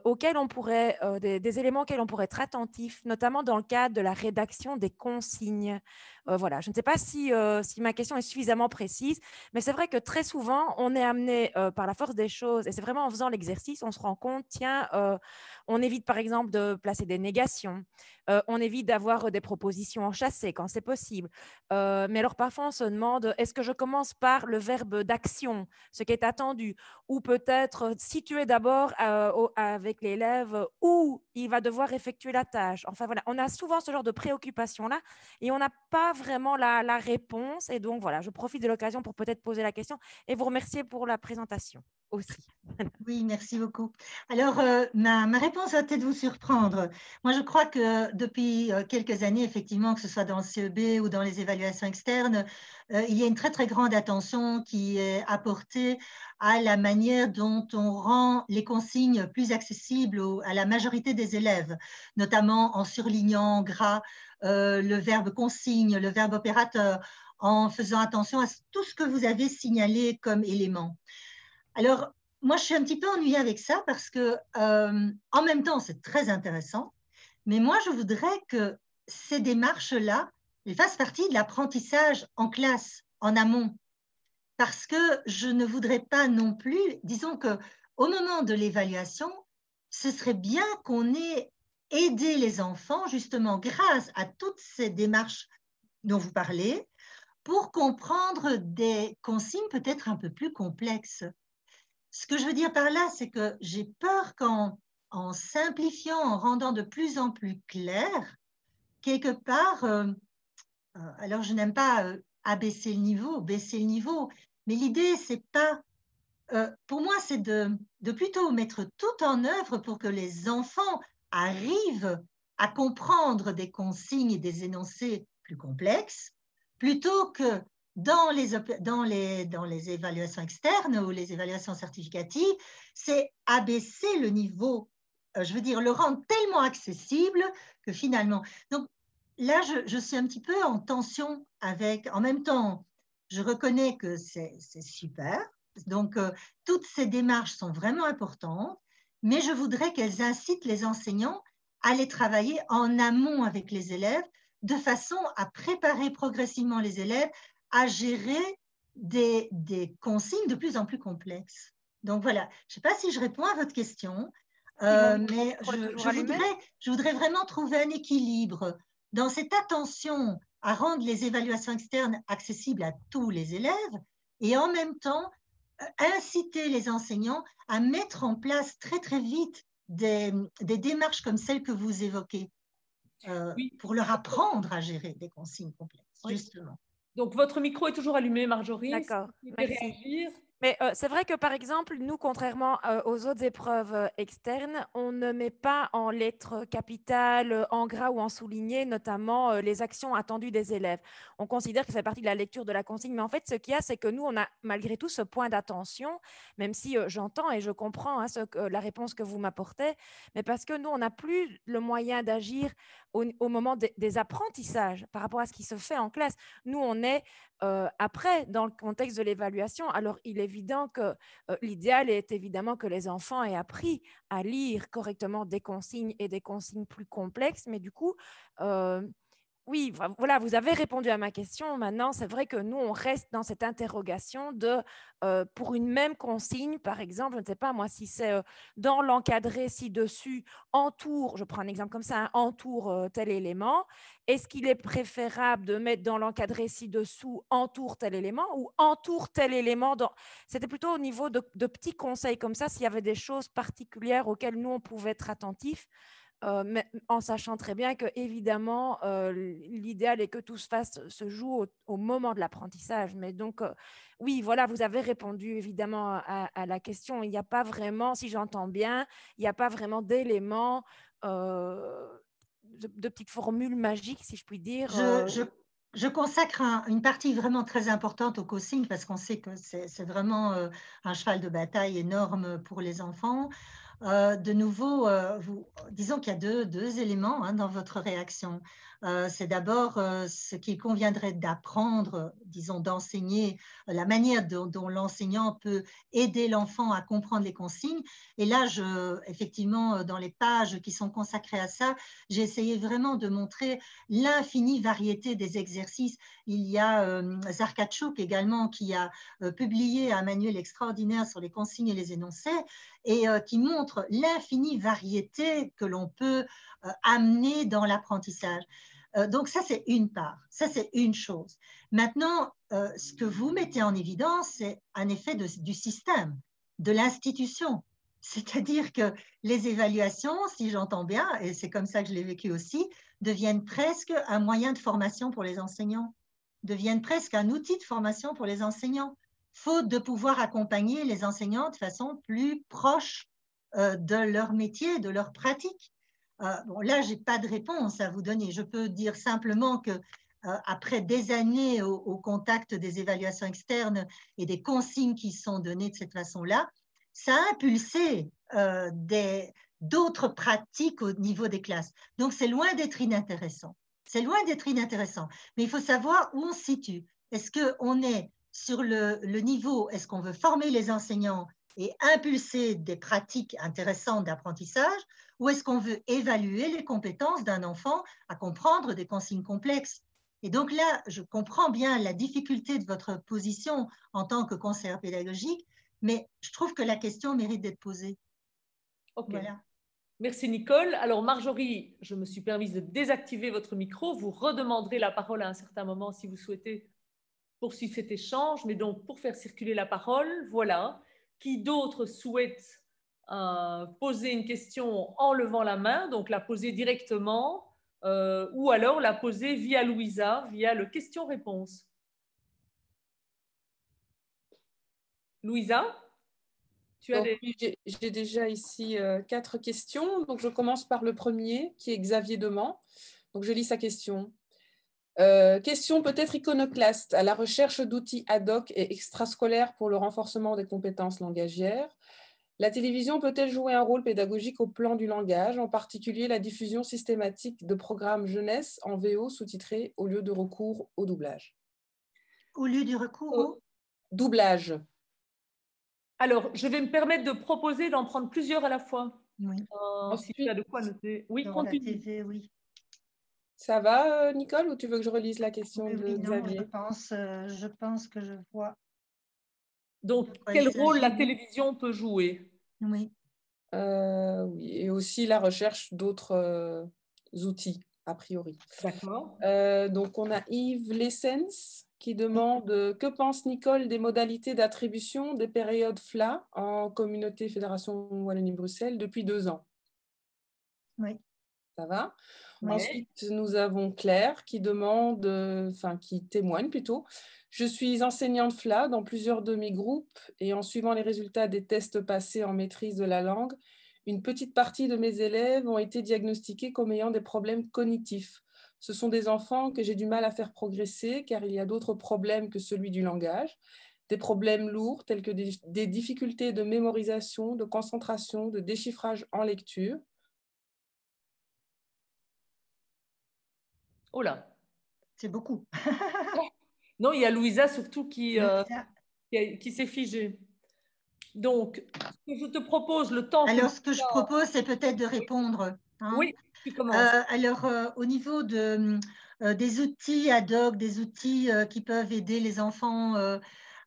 auxquels on pourrait, des éléments auxquels on pourrait être attentif, notamment dans le cadre de la rédaction des consignes? Voilà, je ne sais pas si ma question est suffisamment précise, mais c'est vrai que très souvent, on est amené par la force des choses, et c'est vraiment en faisant l'exercice, on se rend compte, tiens, on évite par exemple de placer des négations, on évite d'avoir des propositions enchâssées quand c'est possible. Mais alors parfois, on se demande, est-ce que je commence par le verbe d'action, ce qui est attendu, ou peut-être situer d'abord avec l'élève où il va devoir effectuer la tâche. Enfin voilà, on a souvent ce genre de préoccupation-là et on n'a pas vraiment la réponse. Et donc voilà, je profite de l'occasion pour peut-être poser la question et vous remercier pour la présentation. aussi. Oui, merci beaucoup. Alors, ma réponse va peut-être vous surprendre. Moi, je crois que depuis quelques années, effectivement, que ce soit dans le CEB ou dans les évaluations externes, il y a une très, très grande attention qui est apportée à la manière dont on rend les consignes plus accessibles à la majorité des élèves, notamment en surlignant en gras le verbe consigne, le verbe opérateur, en faisant attention à tout ce que vous avez signalé comme élément. Alors, moi, je suis un petit peu ennuyée avec ça parce que, en même temps, c'est très intéressant, mais moi, je voudrais que ces démarches-là fassent partie de l'apprentissage en classe, en amont, parce que je ne voudrais pas non plus, disons qu'au moment de l'évaluation, ce serait bien qu'on ait aidé les enfants, justement, grâce à toutes ces démarches dont vous parlez, pour comprendre des consignes peut-être un peu plus complexes. Ce que je veux dire par là, c'est que j'ai peur qu'en simplifiant, en rendant de plus en plus clair, quelque part, alors je n'aime pas abaisser le niveau, baisser le niveau, mais l'idée, c'est pas, pour moi, c'est de plutôt mettre tout en œuvre pour que les enfants arrivent à comprendre des consignes et des énoncés plus complexes, plutôt que dans les évaluations externes ou les évaluations certificatives, c'est abaisser le niveau, je veux dire, le rendre tellement accessible que finalement… Donc là, je suis un petit peu en tension avec… En même temps, je reconnais que c'est super. Donc, toutes ces démarches sont vraiment importantes, mais je voudrais qu'elles incitent les enseignants à les travailler en amont avec les élèves, de façon à préparer progressivement les élèves à gérer des consignes de plus en plus complexes. Donc voilà, je ne sais pas si je réponds à votre question, mais je voudrais vraiment trouver un équilibre dans cette attention à rendre les évaluations externes accessibles à tous les élèves et en même temps inciter les enseignants à mettre en place très très vite des démarches comme celles que vous évoquez pour leur apprendre à gérer des consignes complexes, justement. Donc, votre micro est toujours allumé, Marjorie. D'accord, merci. Réagir. Mais c'est vrai que, par exemple, nous, contrairement aux autres épreuves externes, on ne met pas en lettres capitales, en gras ou en souligné, notamment les actions attendues des élèves. On considère que ça fait partie de la lecture de la consigne. Mais en fait, ce qu'il y a, c'est que nous, on a malgré tout ce point d'attention, même si j'entends et je comprends la réponse que vous m'apportez, mais parce que nous, on n'a plus le moyen d'agir au moment des apprentissages par rapport à ce qui se fait en classe. Nous, on est après, dans le contexte de l'évaluation. Alors, il est évident que l'idéal est évidemment que les enfants aient appris à lire correctement des consignes et des consignes plus complexes, mais du coup, oui, voilà, vous avez répondu à ma question. Maintenant, c'est vrai que nous, on reste dans cette interrogation de, pour une même consigne, par exemple, je ne sais pas moi, si c'est dans l'encadré ci-dessus, entoure, je prends un exemple comme ça, entoure tel élément, est-ce qu'il est préférable de mettre dans l'encadré ci-dessous, entoure tel élément ou entoure tel élément dans… C'était plutôt au niveau de petits conseils comme ça, s'il y avait des choses particulières auxquelles nous, on pouvait être attentifs. Mais en sachant très bien que évidemment l'idéal est que tout se joue au moment de l'apprentissage. Mais donc oui, voilà, vous avez répondu évidemment à la question. Il n'y a pas vraiment, si j'entends bien, il n'y a pas vraiment d'éléments de petites formules magiques, si je puis dire. Je consacre une partie vraiment très importante aux consignes parce qu'on sait que c'est vraiment un cheval de bataille énorme pour les enfants. De nouveau, disons qu'il y a deux éléments dans votre réaction. C'est d'abord ce qu'il conviendrait d'apprendre, disons d'enseigner, la manière dont l'enseignant peut aider l'enfant à comprendre les consignes. Et là, effectivement, dans les pages qui sont consacrées à ça, j'ai essayé vraiment de montrer l'infinie variété des exercices. Il y a Zarkatchouk également qui a publié un manuel extraordinaire sur les consignes et les énoncés et qui montre l'infinie variété que l'on peut amener dans l'apprentissage. Donc ça, c'est une part, ça, c'est une chose. Maintenant, ce que vous mettez en évidence, c'est un effet du système, de l'institution. C'est-à-dire que les évaluations, si j'entends bien, et c'est comme ça que je l'ai vécu aussi, deviennent presque un moyen de formation pour les enseignants, deviennent presque un outil de formation pour les enseignants. faute de pouvoir accompagner les enseignants de façon plus proche de leur métier, de leur pratique. Bon, là, je n'ai pas de réponse à vous donner. Je peux dire simplement que après des années au contact des évaluations externes et des consignes qui sont données de cette façon-là, ça a impulsé d'autres pratiques au niveau des classes. Donc, c'est loin d'être inintéressant. C'est loin d'être inintéressant. Mais il faut savoir où on se situe. Est-ce qu'on est sur le niveau, est-ce qu'on veut former les enseignants et impulser des pratiques intéressantes d'apprentissage, ou est-ce qu'on veut évaluer les compétences d'un enfant à comprendre des consignes complexes? Et donc là, je comprends bien la difficulté de votre position en tant que conseillère pédagogique, mais je trouve que la question mérite d'être posée. Ok. Voilà. Merci Nicole. Alors Marjorie, je me suis permise de désactiver votre micro. Vous redemanderez la parole à un certain moment si vous souhaitez poursuivre cet échange. Mais donc, pour faire circuler la parole, voilà. Qui d'autre souhaite poser une question en levant la main, donc la poser directement, ou alors la poser via Louisa, via le question-réponse. Louisa, tu as oui, j'ai déjà ici 4 questions. Donc, je commence par le premier, qui est Xavier Demand. Donc, je lis sa question. Question peut-être iconoclaste, à la recherche d'outils ad hoc et extrascolaires pour le renforcement des compétences langagières. La télévision peut-elle jouer un rôle pédagogique au plan du langage, en particulier la diffusion systématique de programmes jeunesse en VO sous-titrés au lieu de recours au doublage? Au lieu du recours au doublage. Alors, je vais me permettre de proposer d'en prendre plusieurs à la fois. Oui. Si tu as de quoi noter. Oui, dans continue. la TV, oui. Ça va, Nicole, ou tu veux que je relise la question Oui, de non, Xavier? je pense que je vois. Donc, quel rôle la télévision peut jouer? Oui. Oui, et aussi la recherche d'autres outils, a priori. D'accord. Donc, on a Yves Lessens qui demande que pense Nicole des modalités d'attribution des périodes FLA en communauté Fédération Wallonie-Bruxelles depuis 2 ans. Oui. Ça va. Ouais. Ensuite, nous avons Claire qui demande, qui témoigne plutôt. Je suis enseignante FLA dans plusieurs de mes groupes et en suivant les résultats des tests passés en maîtrise de la langue, une petite partie de mes élèves ont été diagnostiqués comme ayant des problèmes cognitifs. Ce sont des enfants que j'ai du mal à faire progresser car il y a d'autres problèmes que celui du langage. Des problèmes lourds tels que des difficultés de mémorisation, de concentration, de déchiffrage en lecture. Oh là. C'est beaucoup. Non, il y a Louisa surtout qui s'est figée. Donc, ce que je te propose, le temps Alors, ce que je propose, c'est peut-être de répondre. Hein. Oui, tu commences. Au niveau des outils ad hoc, des outils qui peuvent aider les enfants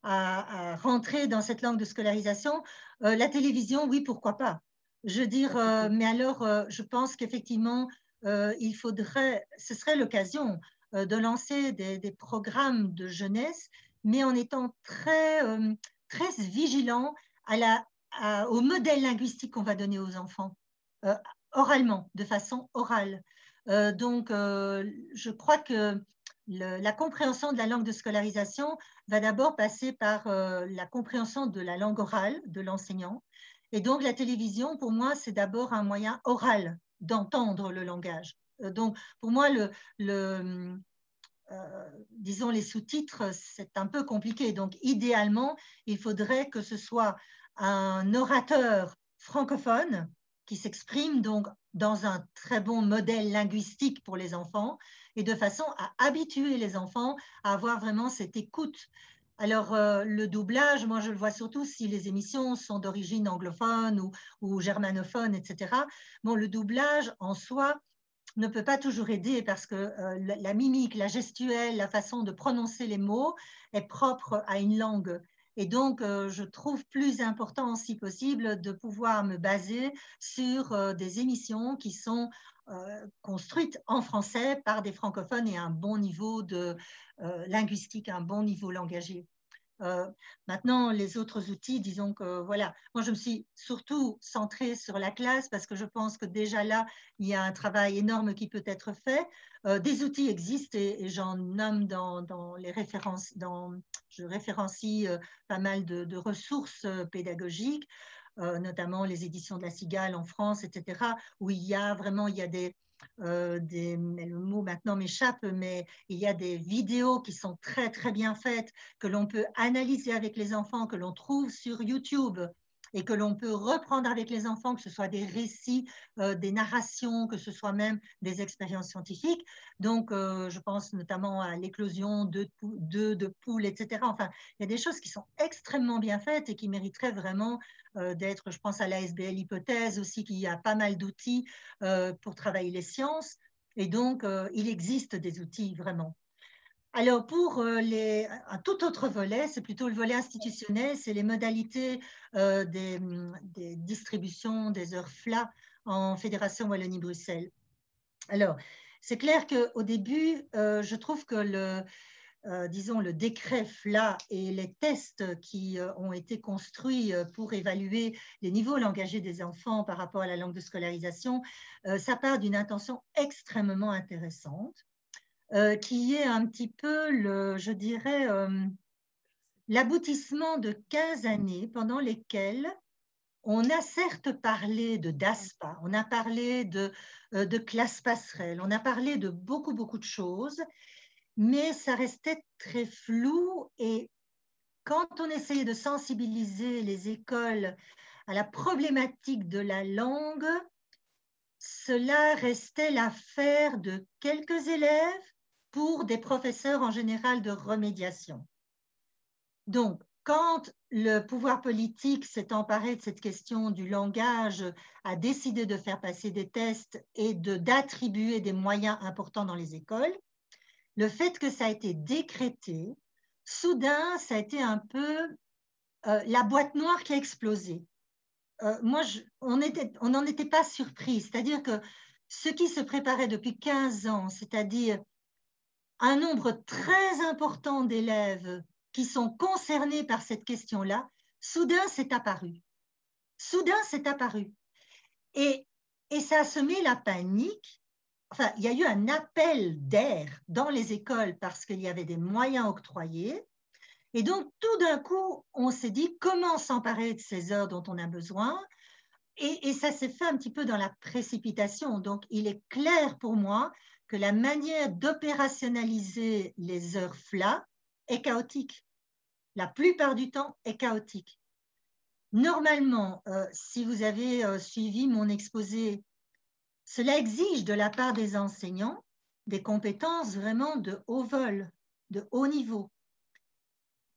à rentrer dans cette langue de scolarisation, la télévision, oui, pourquoi pas. Je veux dire, mais alors, je pense qu'effectivement, ce serait l'occasion de lancer des programmes de jeunesse, mais en étant très, très vigilant au modèle linguistique qu'on va donner aux enfants, oralement, de façon orale. Je crois que la compréhension de la langue de scolarisation va d'abord passer par la compréhension de la langue orale de l'enseignant. Et donc, la télévision, pour moi, c'est d'abord un moyen oral d'entendre le langage. Donc, pour moi, disons, les sous-titres, c'est un peu compliqué. Donc, idéalement, il faudrait que ce soit un orateur francophone qui s'exprime donc dans un très bon modèle linguistique pour les enfants et de façon à habituer les enfants à avoir vraiment cette écoute. Alors, le doublage, moi, je le vois surtout si les émissions sont d'origine anglophone ou germanophone, etc. Bon, le doublage en soi ne peut pas toujours aider parce que la mimique, la gestuelle, la façon de prononcer les mots est propre à une langue. Et donc, je trouve plus important, si possible, de pouvoir me baser sur des émissions qui sont construites en français par des francophones et un bon niveau linguistique, un bon niveau langagier. Maintenant, les autres outils, disons que voilà, moi je me suis surtout centrée sur la classe parce que je pense que déjà là, il y a un travail énorme qui peut être fait. Des outils existent et j'en nomme dans les références, je référencie pas mal de ressources pédagogiques, notamment les éditions de la Cigale en France, etc., où il y a le mot maintenant m'échappe, mais il y a des vidéos qui sont très, très bien faites, que l'on peut analyser avec les enfants, que l'on trouve sur YouTube et que l'on peut reprendre avec les enfants, que ce soit des récits, des narrations, que ce soit même des expériences scientifiques. Donc, je pense notamment à l'éclosion de poules, etc. Enfin, il y a des choses qui sont extrêmement bien faites et qui mériteraient vraiment d'être, je pense à l'ASBL Hypothèse aussi, qui a pas mal d'outils pour travailler les sciences. Et donc, il existe des outils vraiment. Alors, pour un tout autre volet, c'est plutôt le volet institutionnel, c'est les modalités des distributions des heures FLA en Fédération Wallonie-Bruxelles. Alors, c'est clair qu'au début, je trouve que disons, le décret FLA et les tests qui ont été construits pour évaluer les niveaux langagiers des enfants par rapport à la langue de scolarisation, ça part d'une intention extrêmement intéressante. Qui est un petit peu, je dirais, l'aboutissement de 15 années pendant lesquelles on a certes parlé de DASPA, on a parlé de classe passerelle, on a parlé de beaucoup, beaucoup de choses, mais ça restait très flou et quand on essayait de sensibiliser les écoles à la problématique de la langue, cela restait l'affaire de quelques élèves pour des professeurs en général de remédiation. Donc, quand le pouvoir politique s'est emparé de cette question du langage, a décidé de faire passer des tests et d'attribuer des moyens importants dans les écoles, le fait que ça a été décrété, soudain, ça a été un peu la boîte noire qui a explosé. On n'en était pas surpris, c'est-à-dire que ce qui se préparait depuis 15 ans, c'est-à-dire un nombre très important d'élèves qui sont concernés par cette question-là, soudain c'est apparu. Soudain c'est apparu. Et ça a semé la panique. Enfin, il y a eu un appel d'air dans les écoles parce qu'il y avait des moyens octroyés. Et donc, tout d'un coup, on s'est dit comment s'emparer de ces heures dont on a besoin. Et ça s'est fait un petit peu dans la précipitation. Donc, il est clair pour moi que la manière d'opérationnaliser les heures FLA est chaotique. La plupart du temps est chaotique. Normalement, si vous avez suivi mon exposé, cela exige de la part des enseignants des compétences vraiment de haut vol, de haut niveau.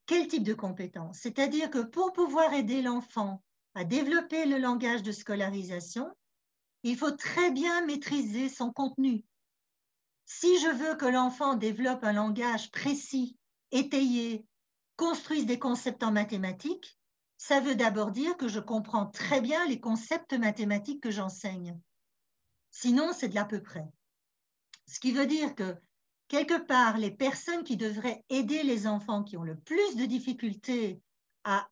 Quel type de compétences? C'est-à-dire que pour pouvoir aider l'enfant à développer le langage de scolarisation, il faut très bien maîtriser son contenu. Si je veux que l'enfant développe un langage précis, étayé, construise des concepts en mathématiques, ça veut d'abord dire que je comprends très bien les concepts mathématiques que j'enseigne. Sinon, c'est de l'à peu près. Ce qui veut dire que, quelque part, les personnes qui devraient aider les enfants qui ont le plus de difficultés à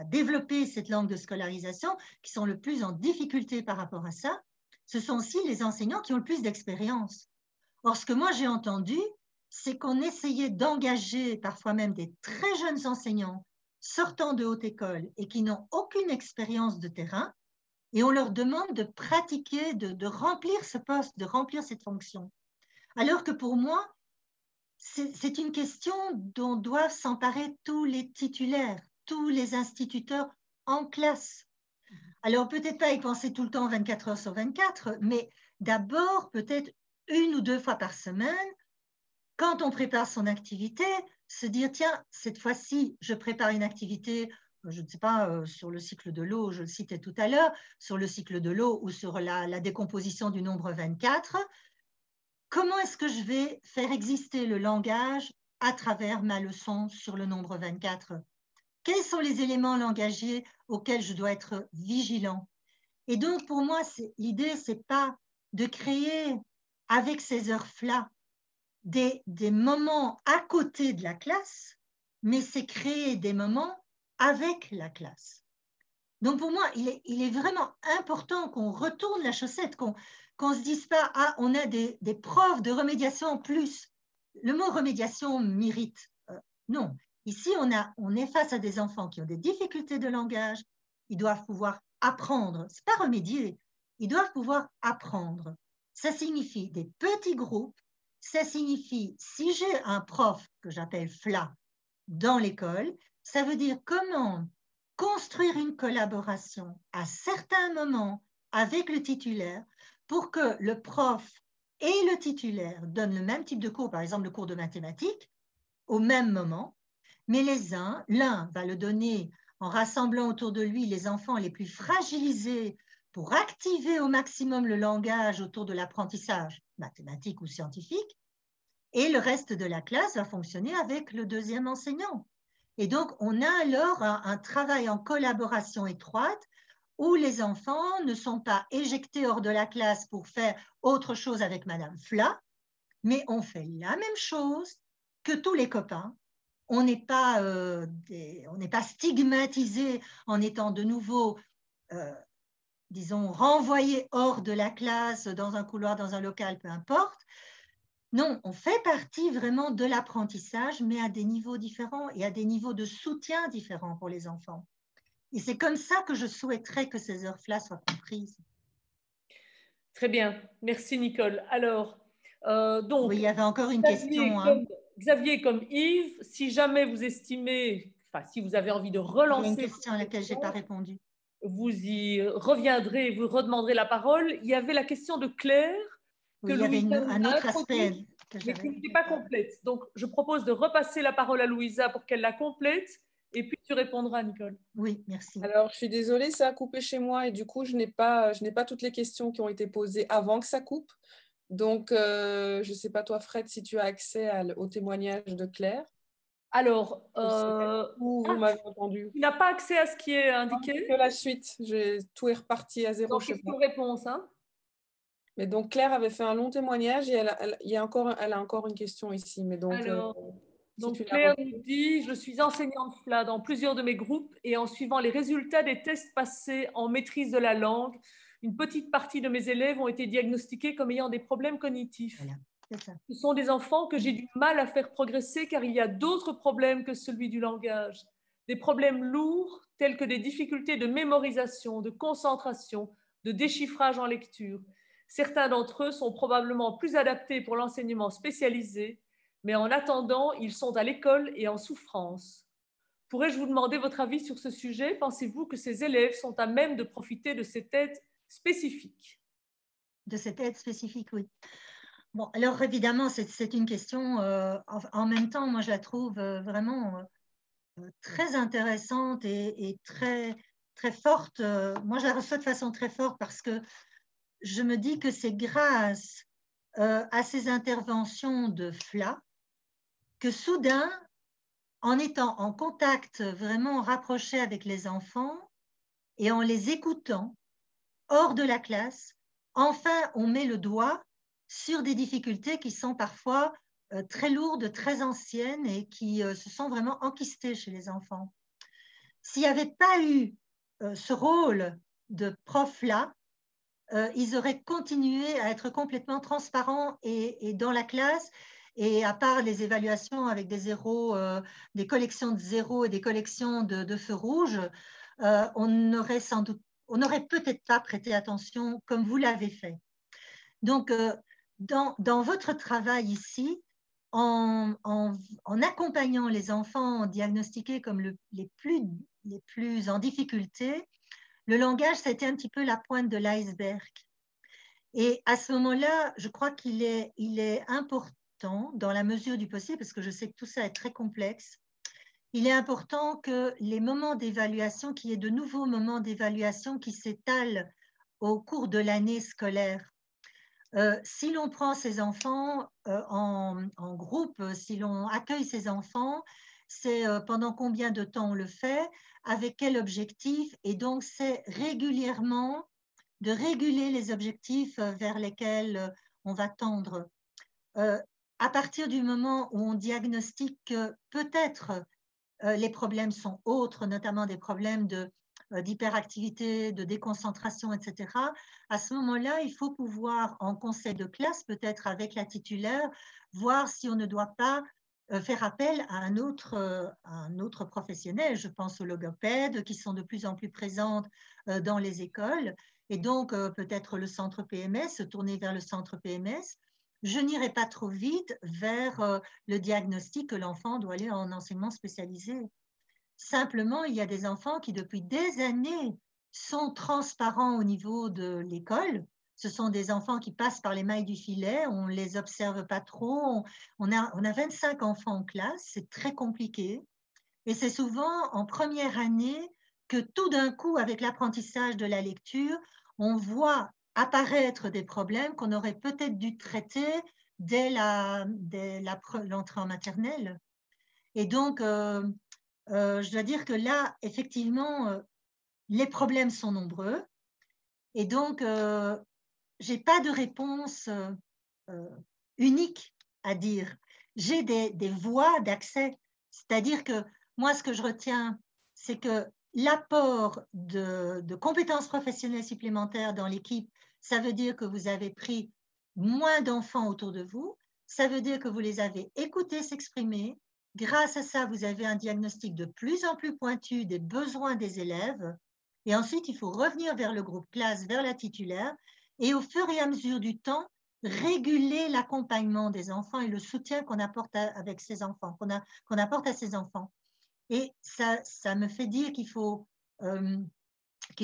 développer cette langue de scolarisation, qui sont le plus en difficulté par rapport à ça, ce sont aussi les enseignants qui ont le plus d'expérience. Or, ce que moi j'ai entendu, c'est qu'on essayait d'engager parfois même des très jeunes enseignants sortant de haute école et qui n'ont aucune expérience de terrain, et on leur demande de pratiquer, de remplir ce poste, de remplir cette fonction. Alors que pour moi, c'est une question dont doivent s'emparer tous les titulaires, tous les instituteurs en classe. Alors peut-être pas y penser tout le temps 24 heures sur 24, mais d'abord peut-être 1 ou 2 fois par semaine, quand on prépare son activité, se dire, tiens, cette fois-ci, je prépare une activité, je ne sais pas, sur le cycle de l'eau, je le citais tout à l'heure, sur le cycle de l'eau ou sur la décomposition du nombre 24, comment est-ce que je vais faire exister le langage à travers ma leçon sur le nombre 24? Quels sont les éléments langagiers auxquels je dois être vigilant? Et donc, pour moi, l'idée, ce n'est pas de créer, avec ces heures-là, des moments à côté de la classe, mais c'est créer des moments avec la classe. Donc pour moi, il est vraiment important qu'on retourne la chaussette, qu'on ne se dise pas « Ah, on a des profs de remédiation en plus ». Le mot remédiation mérite. Non, ici on est face à des enfants qui ont des difficultés de langage, ils doivent pouvoir apprendre, ce n'est pas remédier, ils doivent pouvoir apprendre. Ça signifie des petits groupes, ça signifie si j'ai un prof que j'appelle FLA dans l'école, ça veut dire comment construire une collaboration à certains moments avec le titulaire pour que le prof et le titulaire donnent le même type de cours, par exemple le cours de mathématiques, au même moment, mais l'un va le donner en rassemblant autour de lui les enfants les plus fragilisés pour activer au maximum le langage autour de l'apprentissage mathématique ou scientifique, et le reste de la classe va fonctionner avec le deuxième enseignant. Et donc, on a alors un travail en collaboration étroite où les enfants ne sont pas éjectés hors de la classe pour faire autre chose avec Madame Fla, mais on fait la même chose que tous les copains. On n'est pas stigmatisé en étant de nouveau, disons, renvoyé hors de la classe, dans un couloir, dans un local, peu importe. Non, on fait partie vraiment de l'apprentissage, mais à des niveaux différents et à des niveaux de soutien différents pour les enfants. Et c'est comme ça que je souhaiterais que ces heures-là soient comprises. Très bien, merci Nicole. Alors, donc, oui, il y avait encore une question. Xavier comme Yves, si jamais vous estimez, enfin, si vous avez envie de relancer... Il y a une question à laquelle je n'ai pas répondu. Vous y reviendrez, vous redemanderez la parole. Il y avait la question de Claire. Oui, il y avait un autre aspect. Mais qui n'était pas complète. Donc, je propose de repasser la parole à Louisa pour qu'elle la complète. Et puis, tu répondras, Nicole. Oui, merci. Alors, je suis désolée, ça a coupé chez moi et du coup, je n'ai pas toutes les questions qui ont été posées avant que ça coupe. Donc, je ne sais pas toi, Fred, si tu as accès au témoignage de Claire. Alors, ou vous m'avez entendu. Tu n'as pas accès à ce qui est indiqué? Que la suite, tout est reparti à zéro. Donc, question-réponse, hein? Mais donc, Claire avait fait un long témoignage et elle a encore une question ici. Mais donc, alors, Claire nous dit « Je suis enseignante FLA dans plusieurs de mes groupes et en suivant les résultats des tests passés en maîtrise de la langue, une petite partie de mes élèves ont été diagnostiqués comme ayant des problèmes cognitifs. Voilà. Ce sont des enfants que j'ai du mal à faire progresser car il y a d'autres problèmes que celui du langage. Des problèmes lourds tels que des difficultés de mémorisation, de concentration, de déchiffrage en lecture. Certains d'entre eux sont probablement plus adaptés pour l'enseignement spécialisé, mais en attendant, ils sont à l'école et en souffrance. Pourrais-je vous demander votre avis sur ce sujet? Pensez-vous que ces élèves sont à même de profiter de cette aide spécifique? De cette aide spécifique, oui. Bon, alors évidemment, c'est une question, en même temps, moi je la trouve vraiment très intéressante et très, très forte. Moi, je la reçois de façon très forte parce que je me dis que c'est grâce à ces interventions de FLA que soudain, en étant en contact vraiment rapproché avec les enfants et en les écoutant hors de la classe, enfin, on met le doigt sur des difficultés qui sont parfois très lourdes, très anciennes et qui se sont vraiment enquistées chez les enfants. S'il n'y avait pas eu ce rôle de prof-là, ils auraient continué à être complètement transparents et dans la classe. Et à part les évaluations avec des zéros, des collections de zéros et des collections de feux rouges, on n'aurait peut-être pas prêté attention comme vous l'avez fait. Donc, dans votre travail ici, en accompagnant les enfants diagnostiqués comme les plus en difficulté, le langage, ça a été un petit peu la pointe de l'iceberg. Et à ce moment-là, je crois qu'il est important, dans la mesure du possible, parce que je sais que tout ça est très complexe, il est important que les moments d'évaluation, qu'il y ait de nouveaux moments d'évaluation qui s'étalent au cours de l'année scolaire. Si l'on prend ces enfants en groupe, si l'on accueille ces enfants, c'est pendant combien de temps on le fait, avec quel objectif, et donc c'est régulièrement de réguler les objectifs vers lesquels on va tendre. À partir du moment où on diagnostique que peut-être les problèmes sont autres, notamment des problèmes d'hyperactivité, de déconcentration, etc. À ce moment-là, il faut pouvoir, en conseil de classe, peut-être avec la titulaire, voir si on ne doit pas faire appel à un autre professionnel. Je pense aux logopèdes qui sont de plus en plus présentes dans les écoles, et donc peut-être le centre PMS, se tourner vers le centre PMS. Je n'irai pas trop vite vers le diagnostic que l'enfant doit aller en enseignement spécialisé. Simplement, il y a des enfants qui, depuis des années, sont transparents au niveau de l'école. Ce sont des enfants qui passent par les mailles du filet, on ne les observe pas trop. On a 25 enfants en classe, c'est très compliqué. Et c'est souvent en première année que tout d'un coup, avec l'apprentissage de la lecture, on voit apparaître des problèmes qu'on aurait peut-être dû traiter dès l'entrée en maternelle. Et donc, je dois dire que là, effectivement, les problèmes sont nombreux. Et donc, je n'ai pas de réponse unique à dire. J'ai des voies d'accès. C'est-à-dire que moi, ce que je retiens, c'est que l'apport de compétences professionnelles supplémentaires dans l'équipe, ça veut dire que vous avez pris moins d'enfants autour de vous, ça veut dire que vous les avez écoutés s'exprimer. Grâce à ça, vous avez un diagnostic de plus en plus pointu des besoins des élèves. Et ensuite, il faut revenir vers le groupe classe, vers la titulaire, et au fur et à mesure du temps, réguler l'accompagnement des enfants et le soutien qu'on apporte avec ces enfants, qu'on apporte à ces enfants. Et ça me fait dire qu'il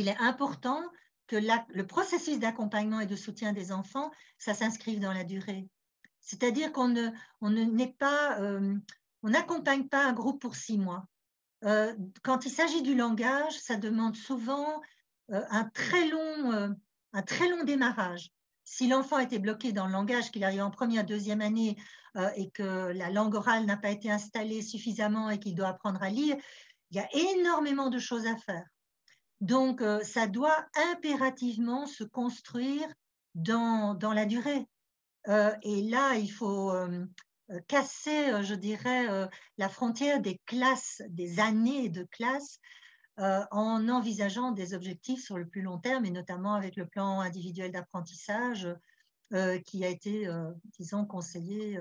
est important que le processus d'accompagnement et de soutien des enfants, ça s'inscrive dans la durée. C'est-à-dire qu'on n'accompagne pas un groupe pour 6 mois. Quand il s'agit du langage, ça demande souvent un très long démarrage. Si l'enfant était bloqué dans le langage, qu'il arrive en première, deuxième année et que la langue orale n'a pas été installée suffisamment et qu'il doit apprendre à lire, il y a énormément de choses à faire. Donc, ça doit impérativement se construire dans la durée. Et là, il faut casser, je dirais, la frontière des classes, des années de classe, en envisageant des objectifs sur le plus long terme, et notamment avec le plan individuel d'apprentissage qui a été, disons, conseillé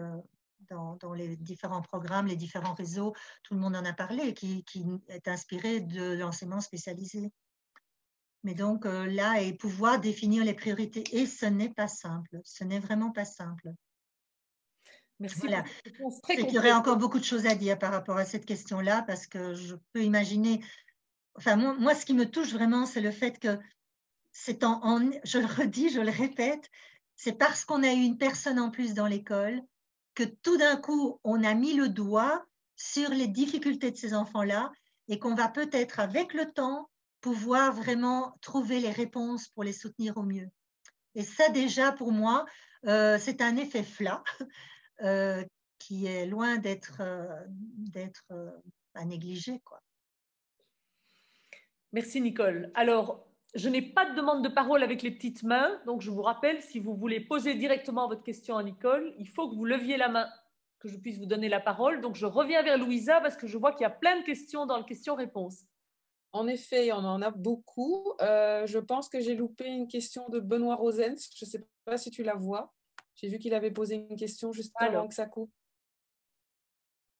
dans les différents programmes, les différents réseaux, tout le monde en a parlé, qui est inspiré de l'enseignement spécialisé. Mais donc là, et pouvoir définir les priorités, et ce n'est pas simple, ce n'est vraiment pas simple. Merci. Voilà. C'est qu'il y aurait encore beaucoup de choses à dire par rapport à cette question-là, parce que je peux imaginer, enfin moi ce qui me touche vraiment, c'est le fait que c'est je le redis, je le répète, c'est parce qu'on a eu une personne en plus dans l'école que tout d'un coup, on a mis le doigt sur les difficultés de ces enfants-là et qu'on va peut-être, avec le temps, pouvoir vraiment trouver les réponses pour les soutenir au mieux. Et ça, déjà, pour moi, c'est un effet FLA qui est loin d'être à négliger, quoi. Merci, Nicole. Alors, je n'ai pas de demande de parole avec les petites mains, donc je vous rappelle, si vous voulez poser directement votre question à Nicole, il faut que vous leviez la main, que je puisse vous donner la parole. Donc, je reviens vers Louisa parce que je vois qu'il y a plein de questions dans le question-réponse. En effet, on en a beaucoup. Je pense que j'ai loupé une question de Benoît Rosens. Je ne sais pas si tu la vois. J'ai vu qu'il avait posé une question juste avant que ça coupe.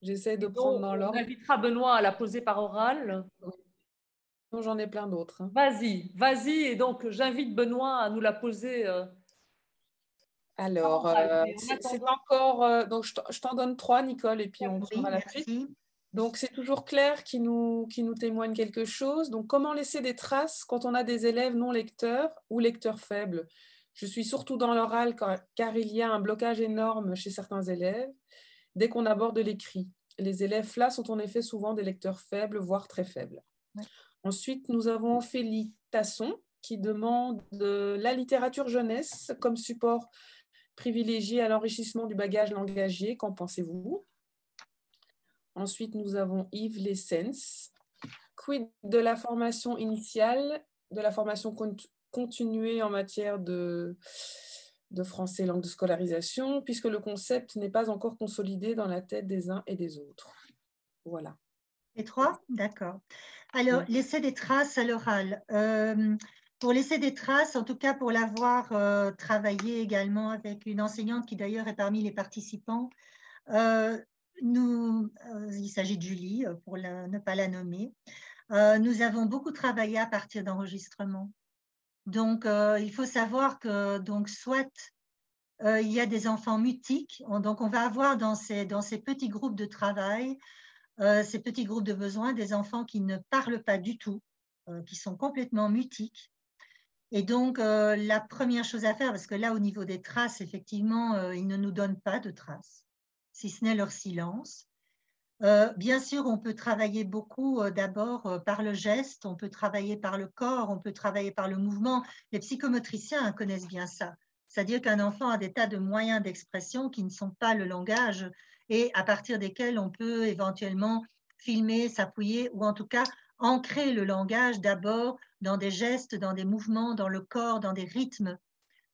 J'essaie de prendre dans l'ordre. On invitera Benoît à la poser par oral. J'en ai plein d'autres. Vas-y. Et donc, j'invite Benoît à nous la poser. Alors, c'est encore... donc, je t'en donne 3, Nicole, et puis on prendra la suite. Donc, c'est toujours Claire qui nous témoigne quelque chose. Donc, comment laisser des traces quand on a des élèves non lecteurs ou lecteurs faibles? Je suis surtout dans l'oral car il y a un blocage énorme chez certains élèves dès qu'on aborde l'écrit. Les élèves là sont en effet souvent des lecteurs faibles, voire très faibles. Ouais. Ensuite, nous avons Ophélie Tasson qui demande la littérature jeunesse comme support privilégié à l'enrichissement du bagage langagier. Qu'en pensez-vous? Ensuite, nous avons Yves Lessens. Quid de la formation initiale, de la formation continuée en matière de français langue de scolarisation, puisque le concept n'est pas encore consolidé dans la tête des uns et des autres. Voilà. Les trois? D'accord. Alors, laisser des traces à l'oral. Pour laisser des traces, en tout cas pour l'avoir travaillé également avec une enseignante qui d'ailleurs est parmi les participants, il s'agit de Julie, pour ne pas la nommer. Nous avons beaucoup travaillé à partir d'enregistrements. Donc, il faut savoir que soit il y a des enfants mutiques, donc on va avoir dans ces petits groupes de travail, ces petits groupes de besoins, des enfants qui ne parlent pas du tout, qui sont complètement mutiques. Et donc, la première chose à faire, parce que là, au niveau des traces, effectivement, ils ne nous donnent pas de traces, si ce n'est leur silence. Bien sûr, on peut travailler beaucoup d'abord par le geste, on peut travailler par le corps, on peut travailler par le mouvement. Les psychomotriciens connaissent bien ça. C'est-à-dire qu'un enfant a des tas de moyens d'expression qui ne sont pas le langage et à partir desquels on peut éventuellement filmer, s'appuyer ou en tout cas ancrer le langage d'abord dans des gestes, dans des mouvements, dans le corps, dans des rythmes.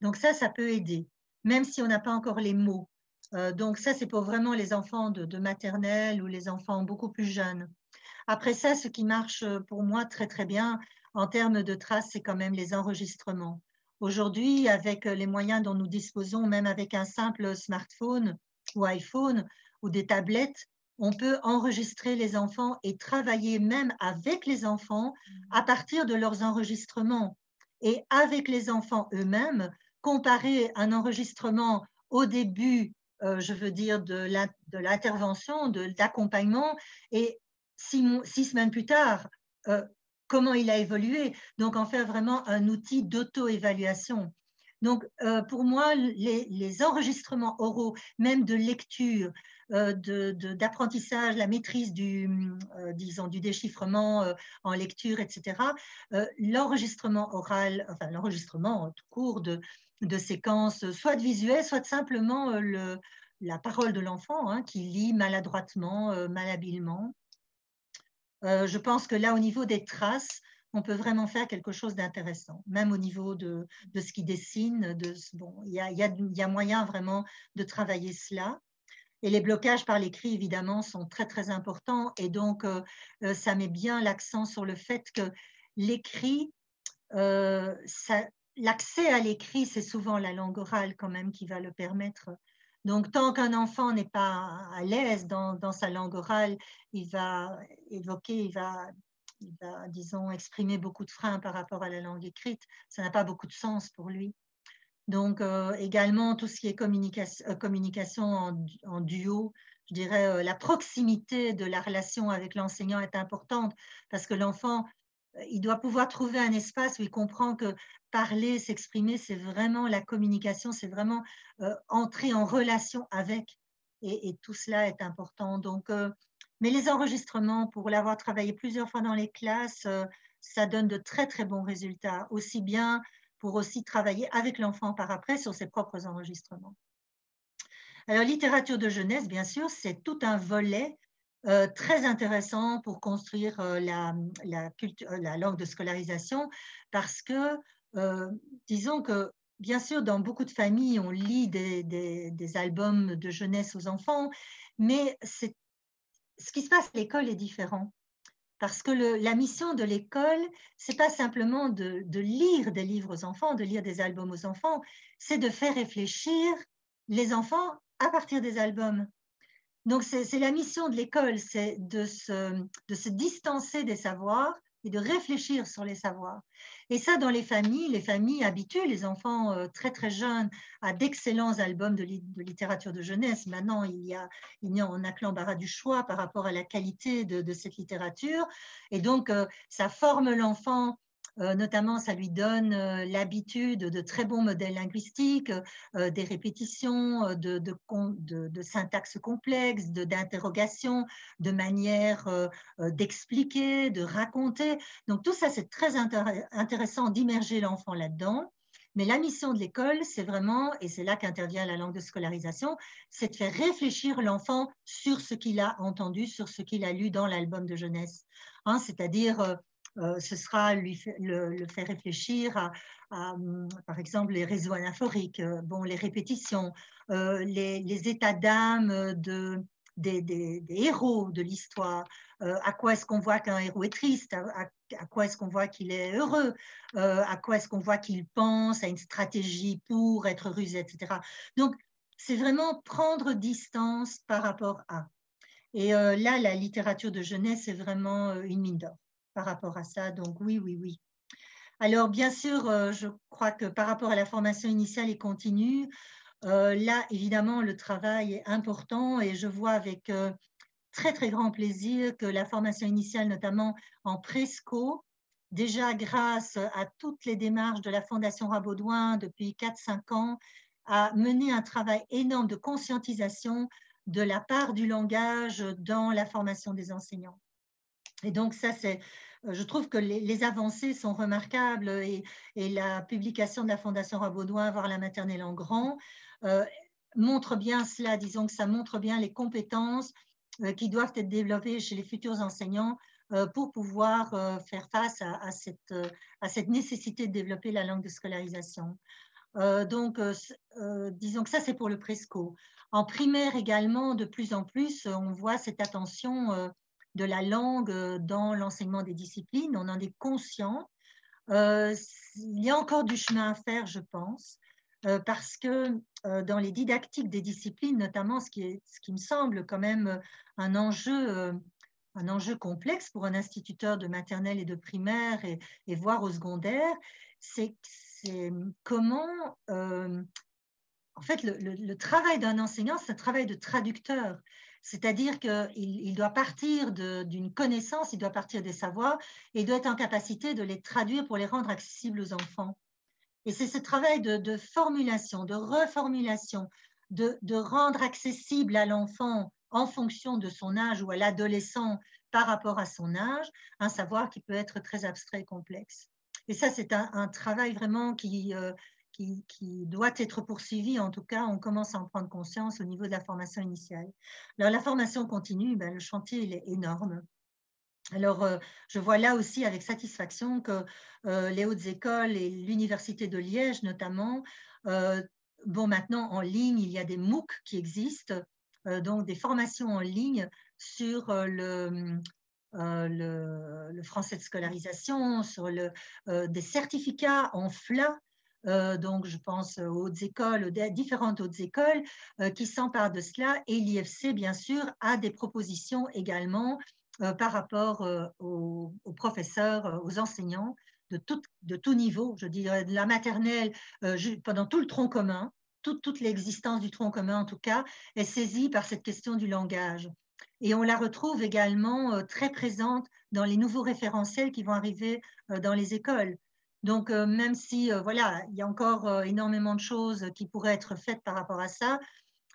Donc ça peut aider, même si on n'a pas encore les mots. Donc ça, c'est pour vraiment les enfants de maternelle ou les enfants beaucoup plus jeunes. Après ça, ce qui marche pour moi très, très bien en termes de traces, c'est quand même les enregistrements. Aujourd'hui, avec les moyens dont nous disposons, même avec un simple smartphone ou iPhone ou des tablettes, on peut enregistrer les enfants et travailler même avec les enfants à partir de leurs enregistrements. Et avec les enfants eux-mêmes, comparer un enregistrement au début, je veux dire, de l'intervention, de l'accompagnement, et 6 semaines plus tard, comment il a évolué. Donc, en faire vraiment un outil d'auto-évaluation. Donc, pour moi, les enregistrements oraux, même de lecture, d'apprentissage, la maîtrise disons, du déchiffrement en lecture, etc., l'enregistrement oral, enfin l'enregistrement tout court de séquences, soit de visuel, soit de simplement la parole de l'enfant hein, qui lit maladroitement, malhabilement. Je pense que là, au niveau des traces, on peut vraiment faire quelque chose d'intéressant, même au niveau de ce qui dessine. Il y a moyen vraiment de travailler cela. Et les blocages par l'écrit, évidemment, sont très, très importants. Et donc, ça met bien l'accent sur le fait que l'écrit, l'accès à l'écrit, c'est souvent la langue orale quand même qui va le permettre. Donc, tant qu'un enfant n'est pas à l'aise dans sa langue orale, il va évoquer, il va, disons, exprimer beaucoup de freins par rapport à la langue écrite. Ça n'a pas beaucoup de sens pour lui. Donc, également, tout ce qui est communication en duo, je dirais, la proximité de la relation avec l'enseignant est importante parce que l'enfant, il doit pouvoir trouver un espace où il comprend que parler, s'exprimer, c'est vraiment la communication, c'est vraiment entrer en relation avec. Et tout cela est important. Donc, mais les enregistrements, pour l'avoir travaillé plusieurs fois dans les classes, ça donne de très, très bons résultats, aussi bien pour aussi travailler avec l'enfant par après sur ses propres enregistrements. Alors, littérature de jeunesse, bien sûr, c'est tout un volet très intéressant pour construire la langue de scolarisation parce que, disons que, bien sûr, dans beaucoup de familles, on lit des albums de jeunesse aux enfants, mais ce qui se passe à l'école est différent. Parce que la mission de l'école, c'est pas simplement de lire des livres aux enfants, de lire des albums aux enfants, c'est de faire réfléchir les enfants à partir des albums. Donc, c'est la mission de l'école, c'est de se distancer des savoirs et de réfléchir sur les savoirs. Et ça, dans les familles habituent les enfants très, très jeunes à d'excellents albums de littérature de jeunesse. Maintenant, on n'a que l'embarras du choix par rapport à la qualité de cette littérature. Et donc, ça forme l'enfant. Notamment, ça lui donne l'habitude de très bons modèles linguistiques, des répétitions, de syntaxe complexe, d'interrogation, de manière d'expliquer, de raconter. Donc, tout ça, c'est très intéressant d'immerger l'enfant là-dedans. Mais la mission de l'école, c'est vraiment, et c'est là qu'intervient la langue de scolarisation, c'est de faire réfléchir l'enfant sur ce qu'il a entendu, sur ce qu'il a lu dans l'album de jeunesse. Hein, c'est-à-dire... ce sera le faire réfléchir à, par exemple, les réseaux anaphoriques, les répétitions, les états d'âme des héros de l'histoire. À quoi est-ce qu'on voit qu'un héros est triste? À quoi est-ce qu'on voit qu'il est heureux? À quoi est-ce qu'on voit qu'il pense à une stratégie pour être rusé, etc. Donc, c'est vraiment prendre distance par rapport à. Et là, la littérature de jeunesse est vraiment une mine d'or par rapport à ça. Donc, oui, oui, oui. Alors, bien sûr, je crois que par rapport à la formation initiale et continue, là, évidemment, le travail est important et je vois avec très, très grand plaisir que la formation initiale, notamment en présco, déjà grâce à toutes les démarches de la Fondation Rabaudouin depuis 4-5 ans, a mené un travail énorme de conscientisation de la part du langage dans la formation des enseignants. Et donc, ça, je trouve que les avancées sont remarquables et la publication de la Fondation Rabaudouin, Voir la maternelle en grand, montre bien cela. Disons que ça montre bien les compétences qui doivent être développées chez les futurs enseignants pour pouvoir faire face à cette nécessité de développer la langue de scolarisation. Donc, disons que ça, c'est pour le présco. En primaire également, de plus en plus, on voit cette attention de la langue dans l'enseignement des disciplines. On en est conscient. Il y a encore du chemin à faire, je pense, parce que dans les didactiques des disciplines, notamment, ce qui me semble quand même un enjeu complexe pour un instituteur de maternelle et de primaire et voire au secondaire, c'est comment, en fait, le travail d'un enseignant, c'est un travail de traducteur. C'est-à-dire qu'il doit partir d'une connaissance, il doit partir des savoirs et il doit être en capacité de les traduire pour les rendre accessibles aux enfants. Et c'est ce travail de formulation, de reformulation, de rendre accessible à l'enfant en fonction de son âge ou à l'adolescent par rapport à son âge, un savoir qui peut être très abstrait et complexe. Et ça, c'est un travail vraiment qui doit être poursuivi. En tout cas, on commence à en prendre conscience au niveau de la formation initiale. Alors, la formation continue, le chantier, il est énorme. Alors, je vois là aussi avec satisfaction que les hautes écoles et l'Université de Liège notamment, maintenant en ligne, il y a des MOOC qui existent, donc des formations en ligne sur le français de scolarisation, sur des certificats en FLA. Donc, je pense aux hautes écoles, aux différentes hautes écoles qui s'emparent de cela. Et l'IFC, bien sûr, a des propositions également par rapport aux professeurs, aux enseignants de tout niveau, je dirais de la maternelle pendant tout le tronc commun, toute l'existence du tronc commun en tout cas, est saisie par cette question du langage. Et on la retrouve également très présente dans les nouveaux référentiels qui vont arriver dans les écoles. Donc, même si, voilà, il y a encore énormément de choses qui pourraient être faites par rapport à ça,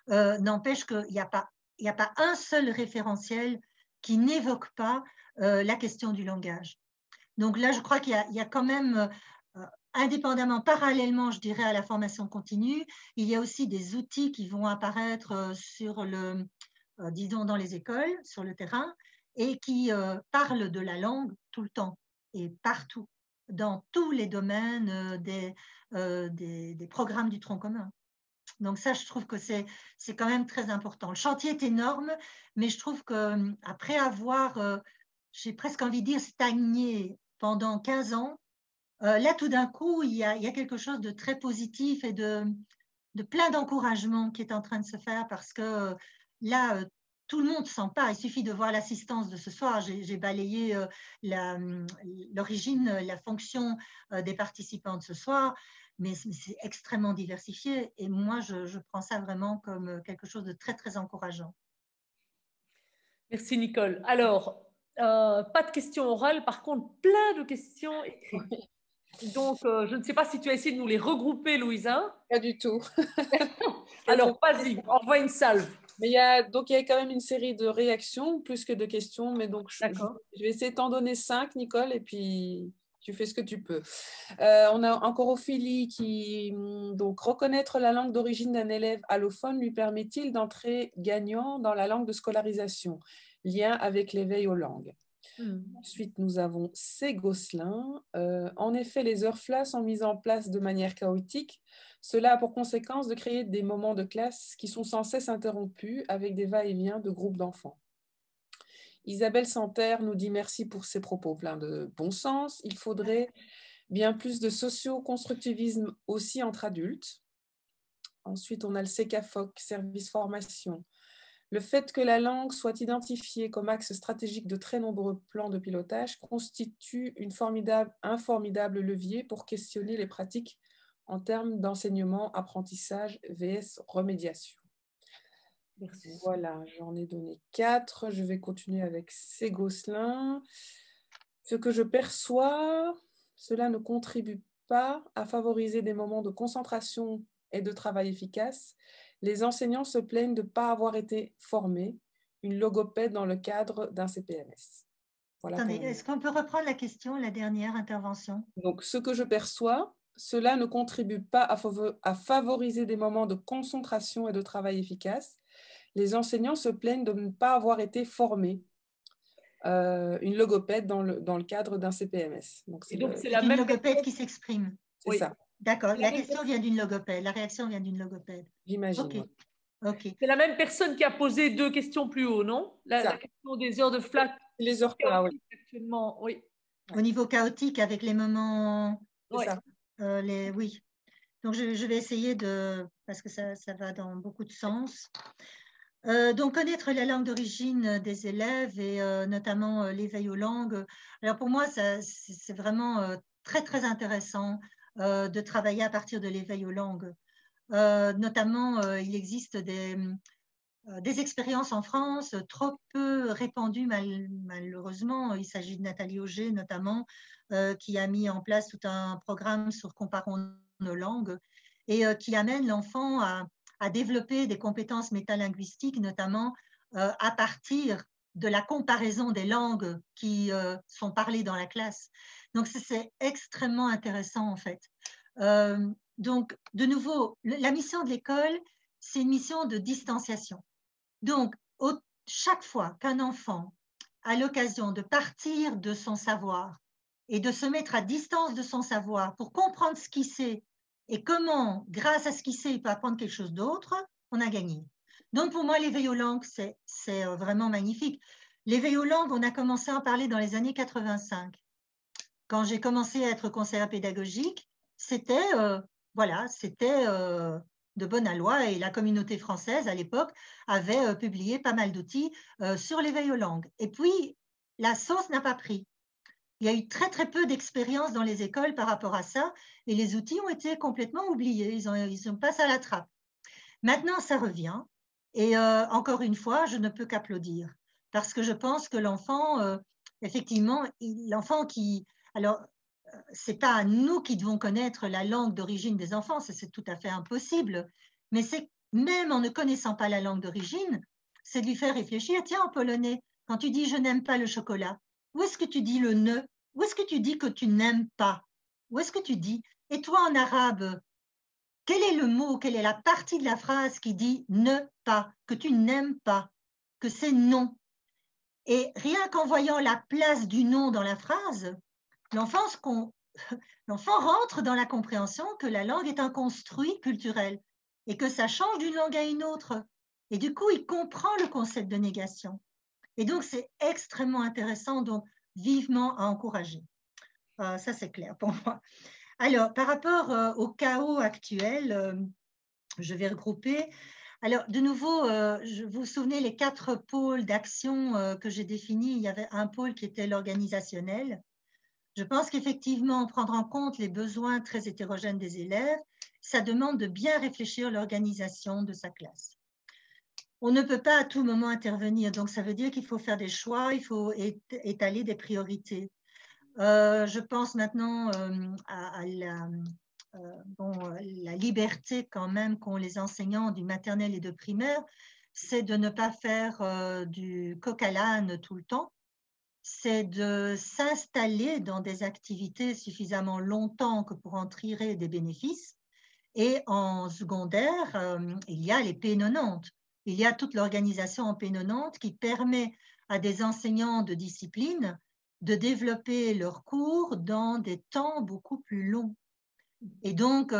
n'empêche qu'il n'y a pas un seul référentiel qui n'évoque pas la question du langage. Donc là, je crois qu'il y a quand même, indépendamment, parallèlement, je dirais, à la formation continue, il y a aussi des outils qui vont apparaître disons, dans les écoles, sur le terrain, et qui parlent de la langue tout le temps et partout, dans tous les domaines des programmes du tronc commun. Donc ça, je trouve que c'est quand même très important. Le chantier est énorme, mais je trouve qu'après avoir, j'ai presque envie de dire, stagné pendant 15 ans, là, tout d'un coup, il y a quelque chose de très positif et de plein d'encouragement qui est en train de se faire parce que là, tout le monde s'empare. Il suffit de voir l'assistance de ce soir. J'ai balayé l'origine, la fonction des participants de ce soir. Mais c'est extrêmement diversifié et moi, je prends ça vraiment comme quelque chose de très, très encourageant. Merci Nicole. Alors, pas de questions orales, par contre, plein de questions écrites. Donc, je ne sais pas si tu as essayé de nous les regrouper, Louisa. Pas du tout. Alors, vas-y, envoie une salve. Mais il y a quand même une série de réactions, plus que de questions. Mais donc, je vais essayer de t'en donner 5, Nicole, et puis tu fais ce que tu peux. On a encore Ophélie qui, donc, reconnaître la langue d'origine d'un élève allophone lui permet-il d'entrer gagnant dans la langue de scolarisation? Lien avec l'éveil aux langues. Ensuite, nous avons C. Gosselin. En effet, les heures FLA sont mises en place de manière chaotique. Cela a pour conséquence de créer des moments de classe qui sont sans cesse interrompus avec des va-et-vient de groupes d'enfants. Isabelle Santerre nous dit merci pour ses propos pleins de bon sens. Il faudrait bien plus de socio-constructivisme aussi entre adultes. Ensuite, on a le CECAFOC, service formation. Le fait que la langue soit identifiée comme axe stratégique de très nombreux plans de pilotage constitue un formidable levier pour questionner les pratiques en termes d'enseignement, apprentissage, vs remédiation. Merci. Voilà, j'en ai donné 4. Je vais continuer avec C. Gosselin. Ce que je perçois, cela ne contribue pas à favoriser des moments de concentration et de travail efficace. Les enseignants se plaignent de ne pas avoir été formés, une logopède dans le cadre d'un CPMS. Voilà. Attendez, est-ce qu'on peut reprendre la question, la dernière intervention? Donc, ce que je perçois, cela ne contribue pas à favoriser des moments de concentration et de travail efficace. Les enseignants se plaignent de ne pas avoir été formés, une logopède dans le cadre d'un CPMS. Donc, c'est la même logopède qui s'exprime. C'est ça. D'accord, la question vient d'une logopède, la réaction vient d'une logopède. J'imagine. Okay. C'est la même personne qui a posé 2 questions plus haut, non? La question des heures de FLA. Les heures FLA, oui. Actuellement, oui. Au niveau chaotique, avec les moments… Oui. Oui. Donc, je vais essayer de… parce que ça va dans beaucoup de sens. Donc, connaître la langue d'origine des élèves et notamment l'éveil aux langues. Alors, pour moi, c'est vraiment très, très intéressant de travailler à partir de l'éveil aux langues. Notamment, il existe des expériences en France trop peu répandues, malheureusement. Il s'agit de Nathalie Auger, notamment, qui a mis en place tout un programme sur Comparons nos langues et qui amène l'enfant à développer des compétences métalinguistiques, notamment à partir de la comparaison des langues qui sont parlées dans la classe. Donc, c'est extrêmement intéressant, en fait. Donc, de nouveau, la mission de l'école, c'est une mission de distanciation. Donc, chaque fois qu'un enfant a l'occasion de partir de son savoir et de se mettre à distance de son savoir pour comprendre ce qu'il sait et comment, grâce à ce qu'il sait, il peut apprendre quelque chose d'autre, on a gagné. Donc, pour moi, l'éveil aux langues, c'est vraiment magnifique. L'éveil aux langues, on a commencé à en parler dans les années 85. Quand j'ai commencé à être conseillère pédagogique, c'était de bonne aloi et la communauté française, à l'époque, avait publié pas mal d'outils sur l'éveil aux langues. Et puis, la sauce n'a pas pris. Il y a eu très, très peu d'expérience dans les écoles par rapport à ça et les outils ont été complètement oubliés. Ils sont passés à la trappe. Maintenant, ça revient et encore une fois, je ne peux qu'applaudir parce que je pense que l'enfant, effectivement, l'enfant qui… Alors, ce n'est pas à nous qui devons connaître la langue d'origine des enfants, c'est tout à fait impossible, mais c'est même en ne connaissant pas la langue d'origine, c'est de lui faire réfléchir. Tiens, en polonais, quand tu dis « je n'aime pas le chocolat », où est-ce que tu dis le « ne » ? Où est-ce que tu dis que tu n'aimes pas ? Où est-ce que tu dis ? Et toi, en arabe, quel est le mot, quelle est la partie de la phrase qui dit « ne pas », que tu n'aimes pas, que c'est « non ». Et rien qu'en voyant la place du « non » dans la phrase, l'enfant rentre dans la compréhension que la langue est un construit culturel et que ça change d'une langue à une autre. Et du coup, il comprend le concept de négation. Et donc, c'est extrêmement intéressant, donc vivement à encourager. Ça, c'est clair pour moi. Alors, par rapport au chaos actuel, je vais regrouper. Alors, de nouveau, vous vous souvenez les 4 pôles d'action que j'ai définis. Il y avait un pôle qui était l'organisationnel. Je pense qu'effectivement, prendre en compte les besoins très hétérogènes des élèves, ça demande de bien réfléchir l'organisation de sa classe. On ne peut pas à tout moment intervenir, donc ça veut dire qu'il faut faire des choix, il faut étaler des priorités. Je pense maintenant à la liberté quand même qu'ont les enseignants du maternel et de primaire, c'est de ne pas faire du coq à l'âne tout le temps. C'est de s'installer dans des activités suffisamment longtemps que pour en tirer des bénéfices. Et en secondaire, il y a les P90. Il y a toute l'organisation en P90 qui permet à des enseignants de discipline de développer leurs cours dans des temps beaucoup plus longs. Et donc,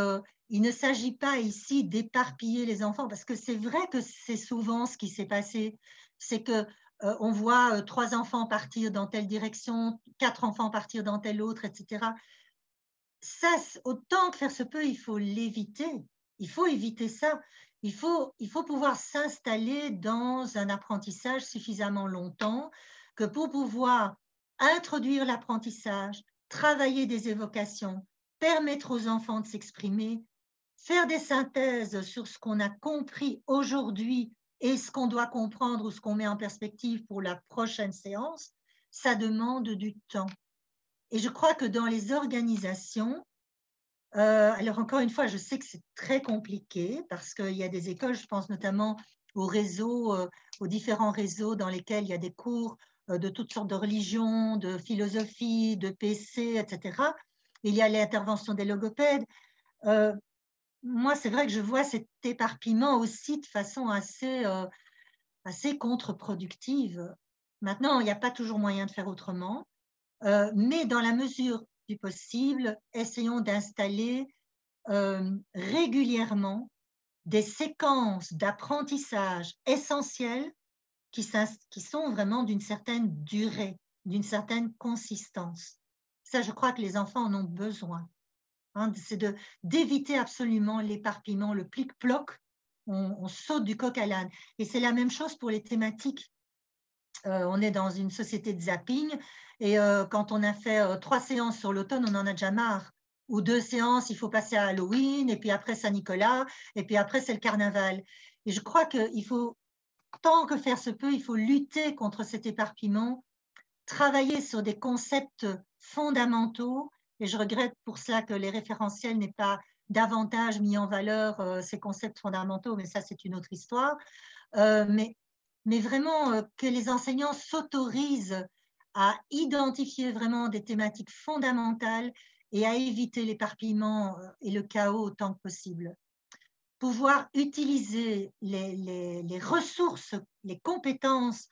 il ne s'agit pas ici d'éparpiller les enfants, parce que c'est vrai que c'est souvent ce qui s'est passé. C'est que on voit 3 enfants partir dans telle direction, 4 enfants partir dans telle autre, etc. Ça, autant que faire se peut, il faut l'éviter. Il faut éviter ça. Il faut pouvoir s'installer dans un apprentissage suffisamment longtemps que pour pouvoir introduire l'apprentissage, travailler des évocations, permettre aux enfants de s'exprimer, faire des synthèses sur ce qu'on a compris aujourd'hui et ce qu'on doit comprendre ou ce qu'on met en perspective pour la prochaine séance, ça demande du temps. Et je crois que dans les organisations, alors encore une fois, je sais que c'est très compliqué parce qu'il y a des écoles, je pense notamment aux réseaux, aux différents réseaux dans lesquels il y a des cours de toutes sortes de religions, de philosophie, de PC, etc. Il y a l'intervention des logopèdes. Moi, c'est vrai que je vois cet éparpillement aussi de façon assez contre-productive. Maintenant, il n'y a pas toujours moyen de faire autrement, mais dans la mesure du possible, essayons d'installer régulièrement des séquences d'apprentissage essentielles qui sont vraiment d'une certaine durée, d'une certaine consistance. Ça, je crois que les enfants en ont besoin. Hein, c'est d'éviter absolument l'éparpillement, le plic-ploc, on saute du coq à l'âne. Et c'est la même chose pour les thématiques. On est dans une société de zapping et quand on a fait 3 séances sur l'automne, on en a déjà marre. Ou 2 séances, il faut passer à Halloween, et puis après Saint-Nicolas, et puis après c'est le carnaval. Et je crois qu'il faut, tant que faire se peut, il faut lutter contre cet éparpillement, travailler sur des concepts fondamentaux, et je regrette pour cela que les référentiels n'aient pas davantage mis en valeur ces concepts fondamentaux, mais ça c'est une autre histoire. Mais vraiment que les enseignants s'autorisent à identifier vraiment des thématiques fondamentales et à éviter l'éparpillement et le chaos autant que possible. Pouvoir utiliser les ressources, les compétences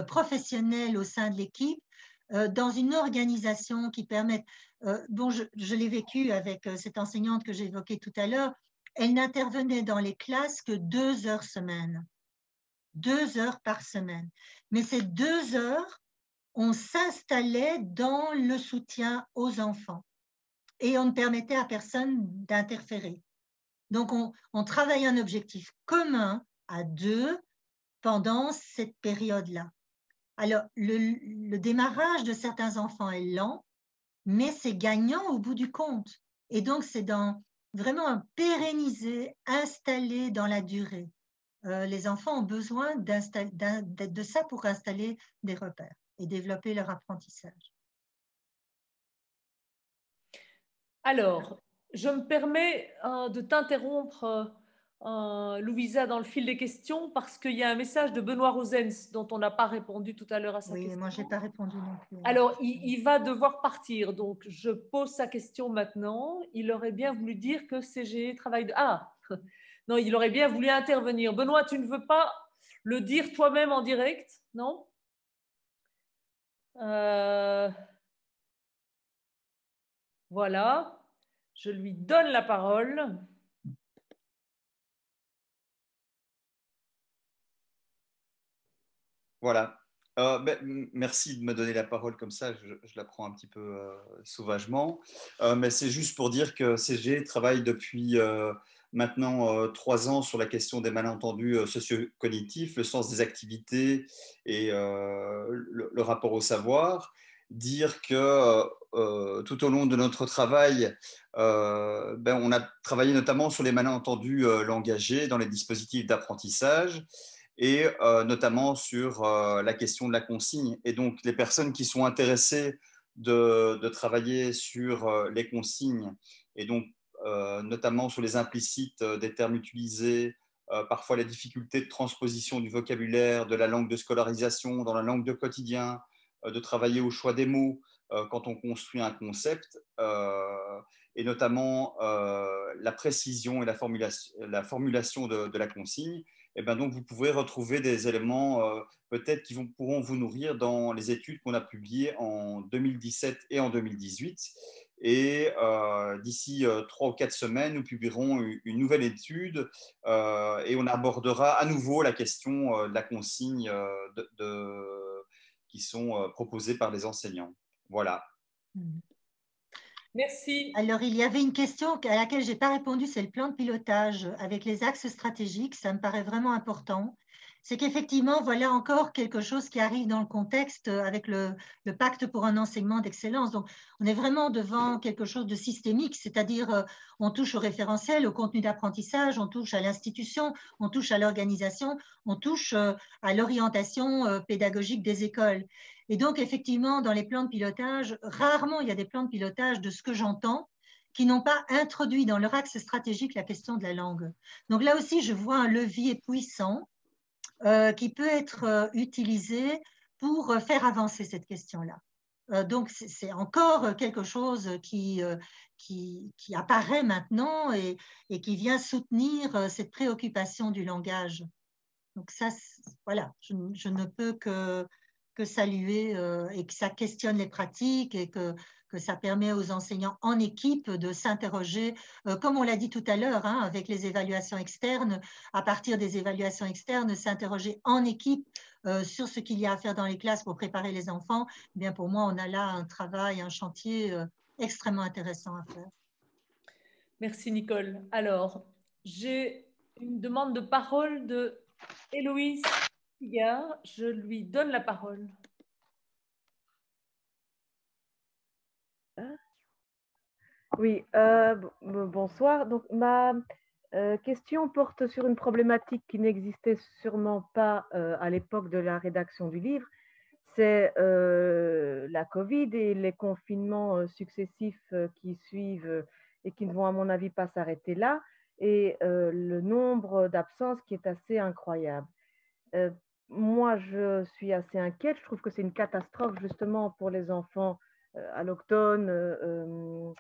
professionnelles au sein de l'équipe dans une organisation qui permette, bon, je l'ai vécu avec cette enseignante que j'ai évoquée tout à l'heure, elle n'intervenait dans les classes que 2 heures semaine. 2 heures par semaine. Mais ces 2 heures, on s'installait dans le soutien aux enfants et on ne permettait à personne d'interférer. Donc, on travaille un objectif commun à 2 pendant cette période-là. Alors, le démarrage de certains enfants est lent, mais c'est gagnant au bout du compte. Et donc, c'est dans vraiment pérenniser, installer dans la durée. Les enfants ont besoin de ça pour installer des repères et développer leur apprentissage. Alors, je me permets de t'interrompre, Louisa, dans le fil des questions, parce qu'il y a un message de Benoît Rosens dont on n'a pas répondu tout à l'heure à sa question. Oui, moi, je n'ai pas répondu non plus. Alors, il va devoir partir, donc je pose sa question maintenant. Il aurait bien voulu dire que CGE travaille de... Ah non, il aurait bien voulu intervenir. Benoît, tu ne veux pas le dire toi-même en direct, non? Voilà, je lui donne la parole. Voilà. Merci de me donner la parole comme ça, je la prends un petit peu sauvagement. Mais c'est juste pour dire que CG travaille depuis maintenant 3 ans sur la question des malentendus socio-cognitifs, le sens des activités et le rapport au savoir. Dire que tout au long de notre travail, on a travaillé notamment sur les malentendus langagiers dans les dispositifs d'apprentissage et notamment sur la question de la consigne. Et donc, les personnes qui sont intéressées de travailler sur les consignes, et donc notamment sur les implicites des termes utilisés, parfois les difficultés de transposition du vocabulaire, de la langue de scolarisation dans la langue de quotidien, de travailler au choix des mots quand on construit un concept, et notamment la précision et la formulation de la consigne. et ben donc vous pouvez retrouver des éléments peut-être qui pourront vous nourrir dans les études qu'on a publiées en 2017 et en 2018. Et d'ici 3 ou 4 semaines, nous publierons une nouvelle étude et on abordera à nouveau la question de la consigne qui sont proposées par les enseignants. Voilà. Merci. Alors, il y avait une question à laquelle je n'ai pas répondu, c'est le plan de pilotage avec les axes stratégiques. Ça me paraît vraiment important. C'est qu'effectivement, voilà encore quelque chose qui arrive dans le contexte avec le pacte pour un enseignement d'excellence. Donc, on est vraiment devant quelque chose de systémique, c'est-à-dire on touche au référentiel, au contenu d'apprentissage, on touche à l'institution, on touche à l'organisation, on touche à l'orientation pédagogique des écoles. Et donc, effectivement, dans les plans de pilotage, rarement il y a des plans de pilotage de ce que j'entends qui n'ont pas introduit dans leur axe stratégique la question de la langue. Donc là aussi, je vois un levier puissant qui peut être utilisé pour faire avancer cette question-là. Donc, c'est encore quelque chose qui apparaît maintenant et qui vient soutenir cette préoccupation du langage. Donc ça, voilà, je ne peux que saluer et que ça questionne les pratiques et que ça permet aux enseignants en équipe de s'interroger, comme on l'a dit tout à l'heure, hein, avec les évaluations externes, à partir des évaluations externes, s'interroger en équipe sur ce qu'il y a à faire dans les classes pour préparer les enfants. Eh bien, pour moi, on a là un travail, un chantier extrêmement intéressant à faire. Merci Nicole. Alors, j'ai une demande de parole de Héloïse Pigard. Je lui donne la parole. Oui, bonsoir. Donc, ma question porte sur une problématique qui n'existait sûrement pas à l'époque de la rédaction du livre. C'est la Covid et les confinements successifs qui suivent et qui ne vont, à mon avis, pas s'arrêter là, et le nombre d'absences qui est assez incroyable. Moi, je suis assez inquiète. Je trouve que c'est une catastrophe, justement, pour les enfants allochtones,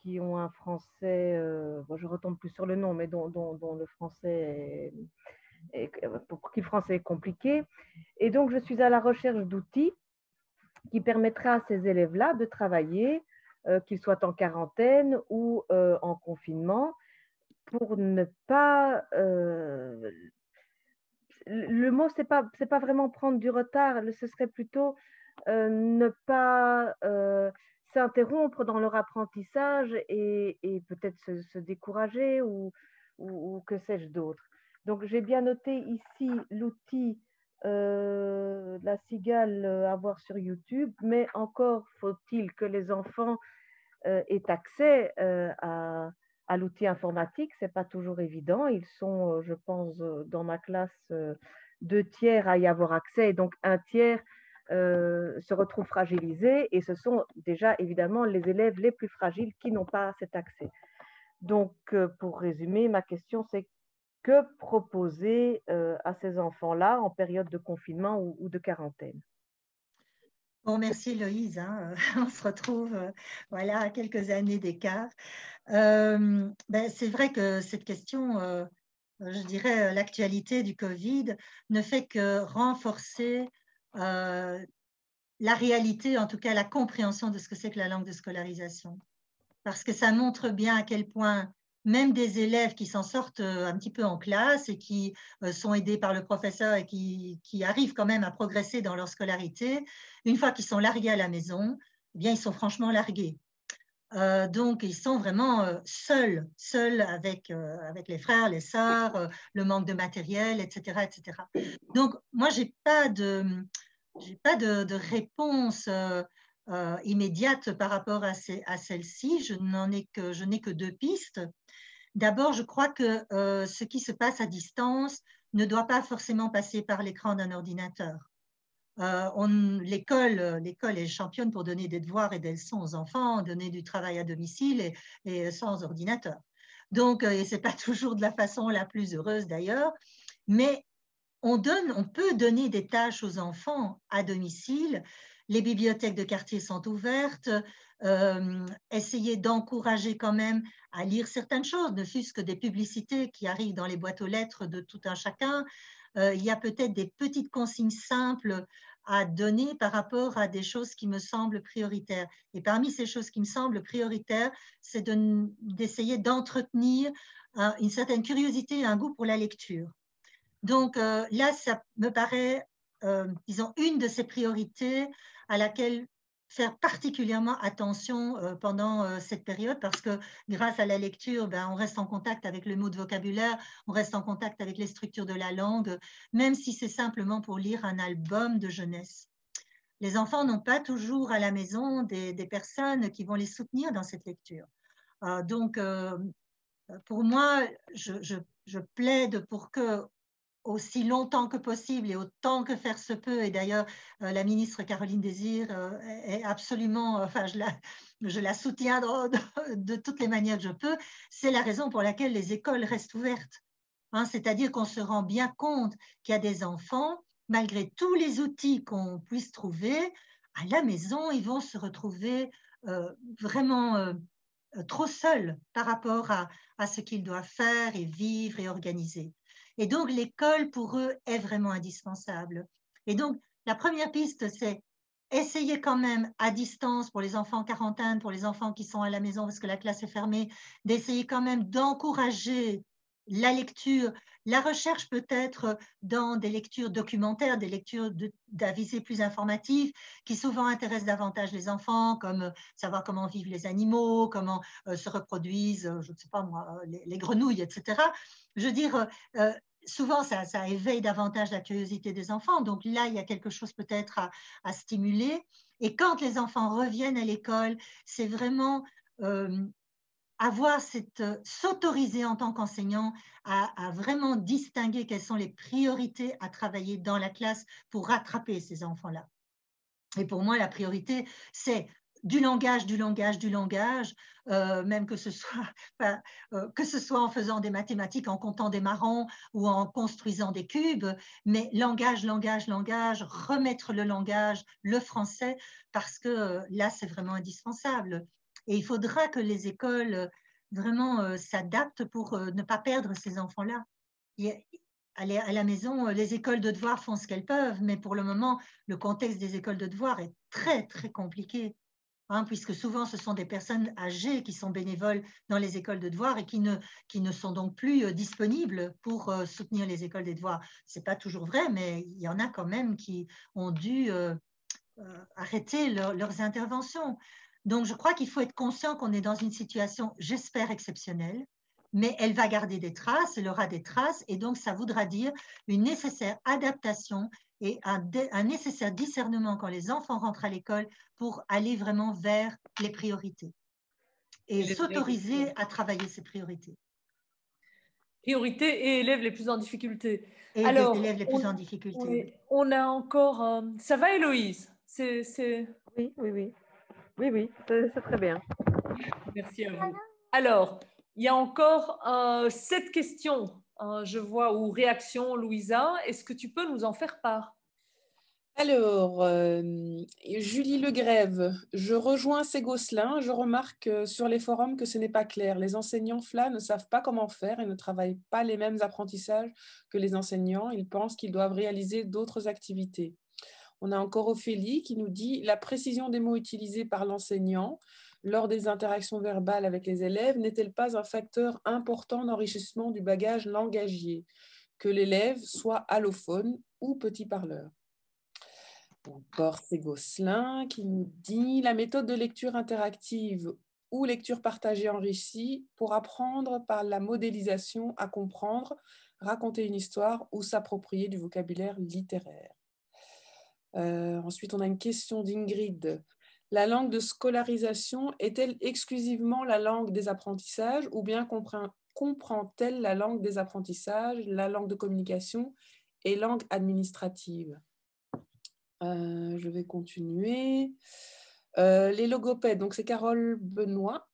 qui ont un français, je retombe plus sur le nom, mais dont le français pour qui le français est compliqué. Et donc, je suis à la recherche d'outils qui permettraient à ces élèves-là de travailler, qu'ils soient en quarantaine ou en confinement, pour ne pas... le mot, c'est pas vraiment prendre du retard, ce serait plutôt ne pas... s'interrompre dans leur apprentissage et peut-être se décourager ou que sais-je d'autre. Donc, j'ai bien noté ici l'outil la cigale à voir sur YouTube, mais encore faut-il que les enfants aient accès à l'outil informatique. Ce n'est pas toujours évident. Ils sont, je pense, dans ma classe, 2 tiers à y avoir accès, et donc 1 tiers se retrouvent fragilisés, et ce sont déjà évidemment les élèves les plus fragiles qui n'ont pas cet accès. Donc, pour résumer, ma question, c'est que proposer à ces enfants-là en période de confinement ou de quarantaine? Bon, merci Héloïse, hein. On se retrouve voilà, à quelques années d'écart. C'est vrai que cette question, je dirais l'actualité du Covid, ne fait que renforcer la réalité, en tout cas la compréhension de ce que c'est que la langue de scolarisation. Parce que ça montre bien à quel point même des élèves qui s'en sortent un petit peu en classe et qui sont aidés par le professeur et qui arrivent quand même à progresser dans leur scolarité, une fois qu'ils sont largués à la maison, eh bien, ils sont franchement largués. Donc, ils sont vraiment seuls avec les frères, les sœurs, le manque de matériel, etc., etc. Donc, moi, j'ai pas de réponse immédiate par rapport à celle-ci. Je n'ai que 2 pistes. D'abord, je crois que ce qui se passe à distance ne doit pas forcément passer par l'écran d'un ordinateur. L'école est championne pour donner des devoirs et des leçons aux enfants, donner du travail à domicile et sans ordinateur. Donc, et ce n'est pas toujours de la façon la plus heureuse d'ailleurs, mais on peut donner des tâches aux enfants à domicile les bibliothèques de quartier sont ouvertes, essayer d'encourager quand même à lire certaines choses, ne fût-ce que des publicités qui arrivent dans les boîtes aux lettres de tout un chacun. Il y a peut-être des petites consignes simples à donner par rapport à des choses qui me semblent prioritaires. Et parmi ces choses qui me semblent prioritaires, c'est d'essayer d'entretenir une certaine curiosité et un goût pour la lecture. Donc là, ça me paraît, disons, une de ces priorités à laquelle faire particulièrement attention pendant cette période, parce que grâce à la lecture, on reste en contact avec le mot de vocabulaire, on reste en contact avec les structures de la langue, même si c'est simplement pour lire un album de jeunesse. Les enfants n'ont pas toujours à la maison des personnes qui vont les soutenir dans cette lecture. Donc, pour moi, je plaide pour que aussi longtemps que possible et autant que faire se peut. Et d'ailleurs, la ministre Caroline Désir est absolument, enfin, je la soutiens de toutes les manières que je peux. C'est la raison pour laquelle les écoles restent ouvertes. Hein, c'est-à-dire qu'on se rend bien compte qu'il y a des enfants, malgré tous les outils qu'on puisse trouver, à la maison, ils vont se retrouver vraiment trop seuls par rapport à ce qu'ils doivent faire et vivre et organiser. Et donc, l'école, pour eux, est vraiment indispensable. Et donc, la première piste, c'est essayer quand même à distance pour les enfants en quarantaine, pour les enfants qui sont à la maison parce que la classe est fermée, d'essayer quand même d'encourager la lecture, la recherche peut-être dans des lectures documentaires, des lectures à visée plus informative, qui souvent intéressent davantage les enfants, comme savoir comment vivent les animaux, comment se reproduisent, je ne sais pas moi, les grenouilles, etc. Je veux dire, souvent, ça éveille davantage la curiosité des enfants. Donc là, il y a quelque chose peut-être à stimuler. Et quand les enfants reviennent à l'école, c'est vraiment s'autoriser en tant qu'enseignant à vraiment distinguer quelles sont les priorités à travailler dans la classe pour rattraper ces enfants-là. Et pour moi, la priorité, c'est du langage, même que ce soit en faisant des mathématiques, en comptant des marrons ou en construisant des cubes, mais langage, remettre le langage, le français, parce que là, c'est vraiment indispensable. Et il faudra que les écoles vraiment s'adaptent pour ne pas perdre ces enfants-là. À la maison, les écoles de devoir font ce qu'elles peuvent, mais pour le moment, le contexte des écoles de devoir est très, très compliqué, hein, puisque souvent, ce sont des personnes âgées qui sont bénévoles dans les écoles de devoir et qui ne sont donc plus disponibles pour soutenir les écoles des devoirs. Ce n'est pas toujours vrai, mais il y en a quand même qui ont dû arrêter leurs interventions. Donc, je crois qu'il faut être conscient qu'on est dans une situation, j'espère, exceptionnelle, mais elle va garder des traces, elle aura des traces, et donc ça voudra dire une nécessaire adaptation et un nécessaire discernement quand les enfants rentrent à l'école pour aller vraiment vers les priorités et s'autoriser à travailler ces priorités. Priorités et élèves les plus en difficulté. Et alors, les élèves les plus en difficulté. On a encore... ça va, Héloïse? Oui, c'est très bien. Merci à vous. Alors, il y a encore 7 questions, je vois, ou réactions, Louisa. Est-ce que tu peux nous en faire part? Alors, Julie Legrève, je rejoins ces gosselins. Je remarque sur les forums que ce n'est pas clair. Les enseignants FLA ne savent pas comment faire et ne travaillent pas les mêmes apprentissages que les enseignants. Ils pensent qu'ils doivent réaliser d'autres activités. On a encore Ophélie qui nous dit « La précision des mots utilisés par l'enseignant lors des interactions verbales avec les élèves n'est-elle pas un facteur important d'enrichissement du bagage langagier, que l'élève soit allophone ou petit parleur ?» Encore c'est Gosselin qui nous dit « La méthode de lecture interactive ou lecture partagée enrichie pour apprendre par la modélisation à comprendre, raconter une histoire ou s'approprier du vocabulaire littéraire. » Ensuite, on a une question d'Ingrid. La langue de scolarisation est-elle exclusivement la langue des apprentissages ou bien comprend-elle la langue des apprentissages, la langue de communication et langue administrative? Je vais continuer. Les logopèdes, donc c'est Carole Benoît.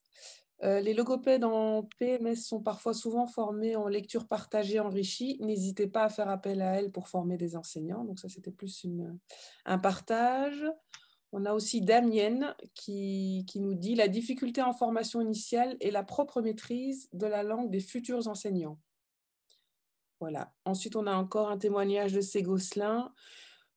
Les logopèdes en PMS sont parfois souvent formés en lecture partagée enrichie. N'hésitez pas à faire appel à elles pour former des enseignants. Donc ça, c'était plus un partage. On a aussi Damienne qui nous dit « La difficulté en formation initiale et la propre maîtrise de la langue des futurs enseignants ». Voilà. Ensuite, on a encore un témoignage de Ségosselin.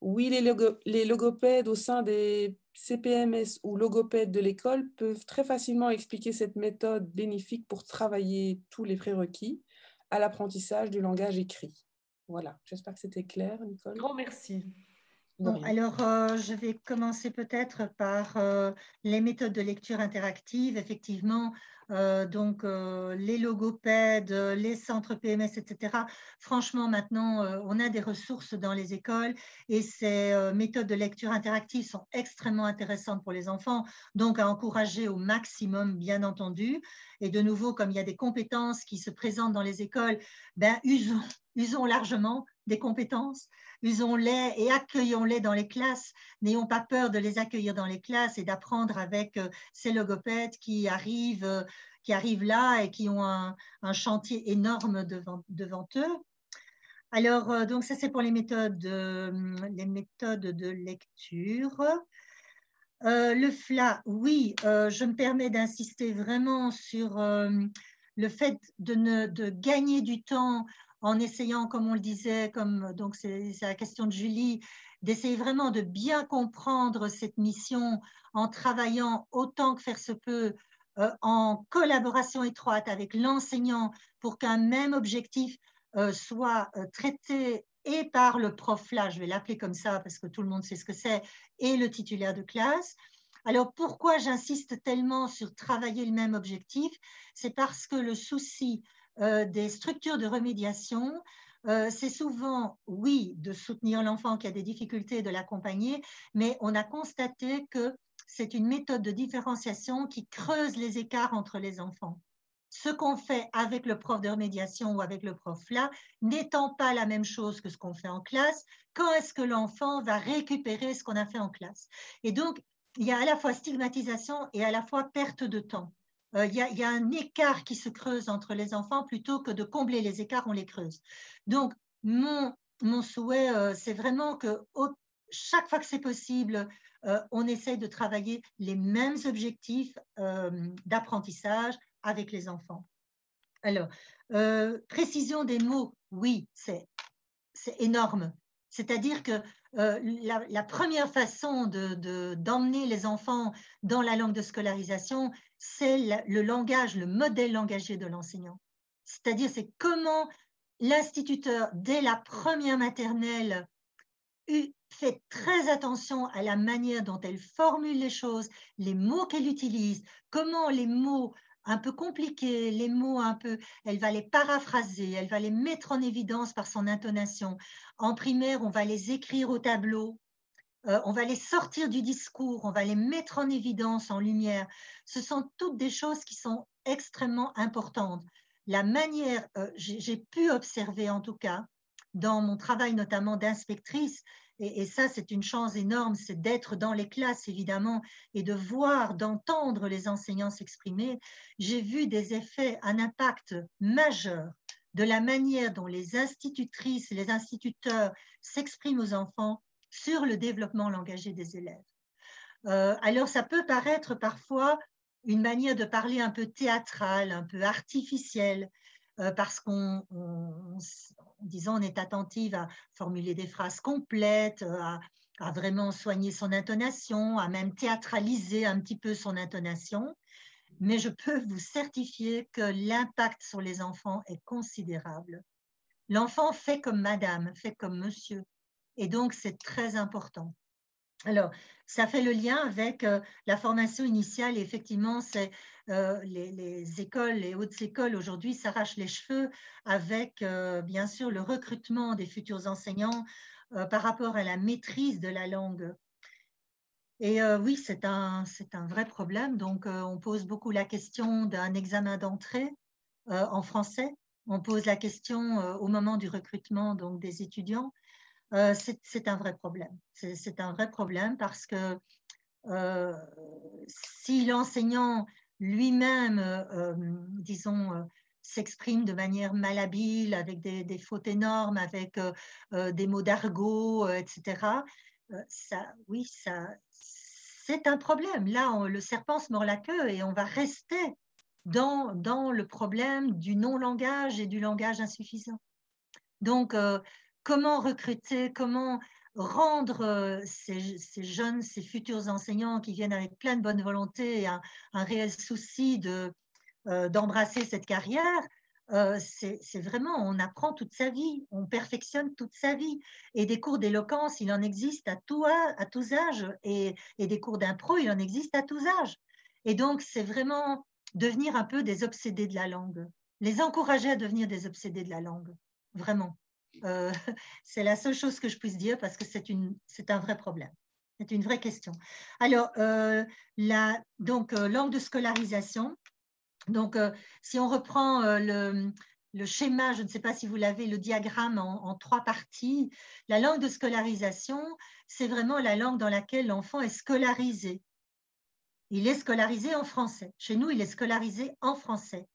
Oui, les logopèdes au sein des CPMS ou logopèdes de l'école peuvent très facilement expliquer cette méthode bénéfique pour travailler tous les prérequis à l'apprentissage du langage écrit. Voilà, j'espère que c'était clair, Nicole. Grand merci. Bon, alors, je vais commencer peut-être par les méthodes de lecture interactive. Effectivement, donc les logopèdes, les centres PMS, etc. Franchement, maintenant, on a des ressources dans les écoles et ces méthodes de lecture interactive sont extrêmement intéressantes pour les enfants, donc à encourager au maximum, bien entendu. Et de nouveau, comme il y a des compétences qui se présentent dans les écoles, ben, usons largement des compétences. Usons-les et accueillons-les dans les classes. N'ayons pas peur de les accueillir dans les classes et d'apprendre avec ces logopèdes qui arrivent là et qui ont un chantier énorme devant eux. Alors, donc ça c'est pour les méthodes de lecture. Le FLA, oui, je me permets d'insister vraiment sur le fait de gagner du temps en essayant, comme on le disait, donc c'est la question de Julie, d'essayer vraiment de bien comprendre cette mission en travaillant autant que faire se peut en collaboration étroite avec l'enseignant pour qu'un même objectif soit traité et par le prof là, je vais l'appeler comme ça parce que tout le monde sait ce que c'est, et le titulaire de classe. Alors, pourquoi j'insiste tellement sur travailler le même objectif? C'est parce que le souci des structures de remédiation, c'est souvent, oui, de soutenir l'enfant qui a des difficultés, de l'accompagner, mais on a constaté que c'est une méthode de différenciation qui creuse les écarts entre les enfants. Ce qu'on fait avec le prof de remédiation ou avec le prof là, n'étant pas la même chose que ce qu'on fait en classe, quand est-ce que l'enfant va récupérer ce qu'on a fait en classe? Et donc, il y a à la fois stigmatisation et à la fois perte de temps. Il y a un écart qui se creuse entre les enfants plutôt que de combler les écarts, on les creuse. Donc, mon souhait, c'est vraiment que chaque fois que c'est possible, on essaye de travailler les mêmes objectifs d'apprentissage avec les enfants. Alors, précision des mots, oui, c'est énorme. C'est-à-dire que la première façon d'emmener les enfants dans la langue de scolarisation, c'est le langage, le modèle langagier de l'enseignant. C'est-à-dire, c'est comment l'instituteur, dès la première maternelle, fait très attention à la manière dont elle formule les choses, les mots qu'elle utilise, comment les mots un peu compliqués, les mots un peu, elle va les paraphraser, elle va les mettre en évidence par son intonation. En primaire, on va les écrire au tableau, on va les sortir du discours, on va les mettre en évidence, en lumière. Ce sont toutes des choses qui sont extrêmement importantes. La manière, j'ai pu observer en tout cas, dans mon travail notamment d'inspectrice, et ça c'est une chance énorme, c'est d'être dans les classes évidemment et de voir, d'entendre les enseignants s'exprimer. J'ai vu des effets, un impact majeur de la manière dont les institutrices et les instituteurs s'expriment aux enfants sur le développement langagier des élèves. Alors ça peut paraître parfois une manière de parler un peu théâtrale, un peu artificielle, parce qu'on disons, on est attentive à formuler des phrases complètes, à vraiment soigner son intonation, à même théâtraliser un petit peu son intonation. Mais je peux vous certifier que l'impact sur les enfants est considérable. L'enfant fait comme madame, fait comme monsieur. Et donc, c'est très important. Alors, ça fait le lien avec la formation initiale. Et effectivement, c'est les écoles, les hautes écoles aujourd'hui s'arrachent les cheveux avec, bien sûr, le recrutement des futurs enseignants par rapport à la maîtrise de la langue. Et oui, c'est un vrai problème. Donc, on pose beaucoup la question d'un examen d'entrée en français. On pose la question au moment du recrutement donc, des étudiants. C'est un vrai problème. C'est un vrai problème parce que si l'enseignant lui-même, disons, s'exprime de manière malhabile, avec des fautes énormes, avec des mots d'argot, etc., oui, c'est un problème. Là, le serpent se mord la queue et on va rester dans le problème du non-langage et du langage insuffisant. Donc, comment recruter, comment rendre ces jeunes, ces futurs enseignants qui viennent avec plein de bonne volonté et un réel souci d'embrasser cette carrière, c'est vraiment, on apprend toute sa vie, on perfectionne toute sa vie. Et des cours d'éloquence, il en existe à tous âges, et des cours d'impro, il en existe à tous âges. Et donc, c'est vraiment devenir un peu des obsédés de la langue, les encourager à devenir des obsédés de la langue, vraiment. C'est la seule chose que je puisse dire parce que c'est un vrai problème. C'est une vraie question. Alors, langue de scolarisation. Donc, si on reprend le schéma, je ne sais pas si vous l'avez, le diagramme en 3 parties, la langue de scolarisation, c'est vraiment la langue dans laquelle l'enfant est scolarisé. Il est scolarisé en français. Chez nous, il est scolarisé en français.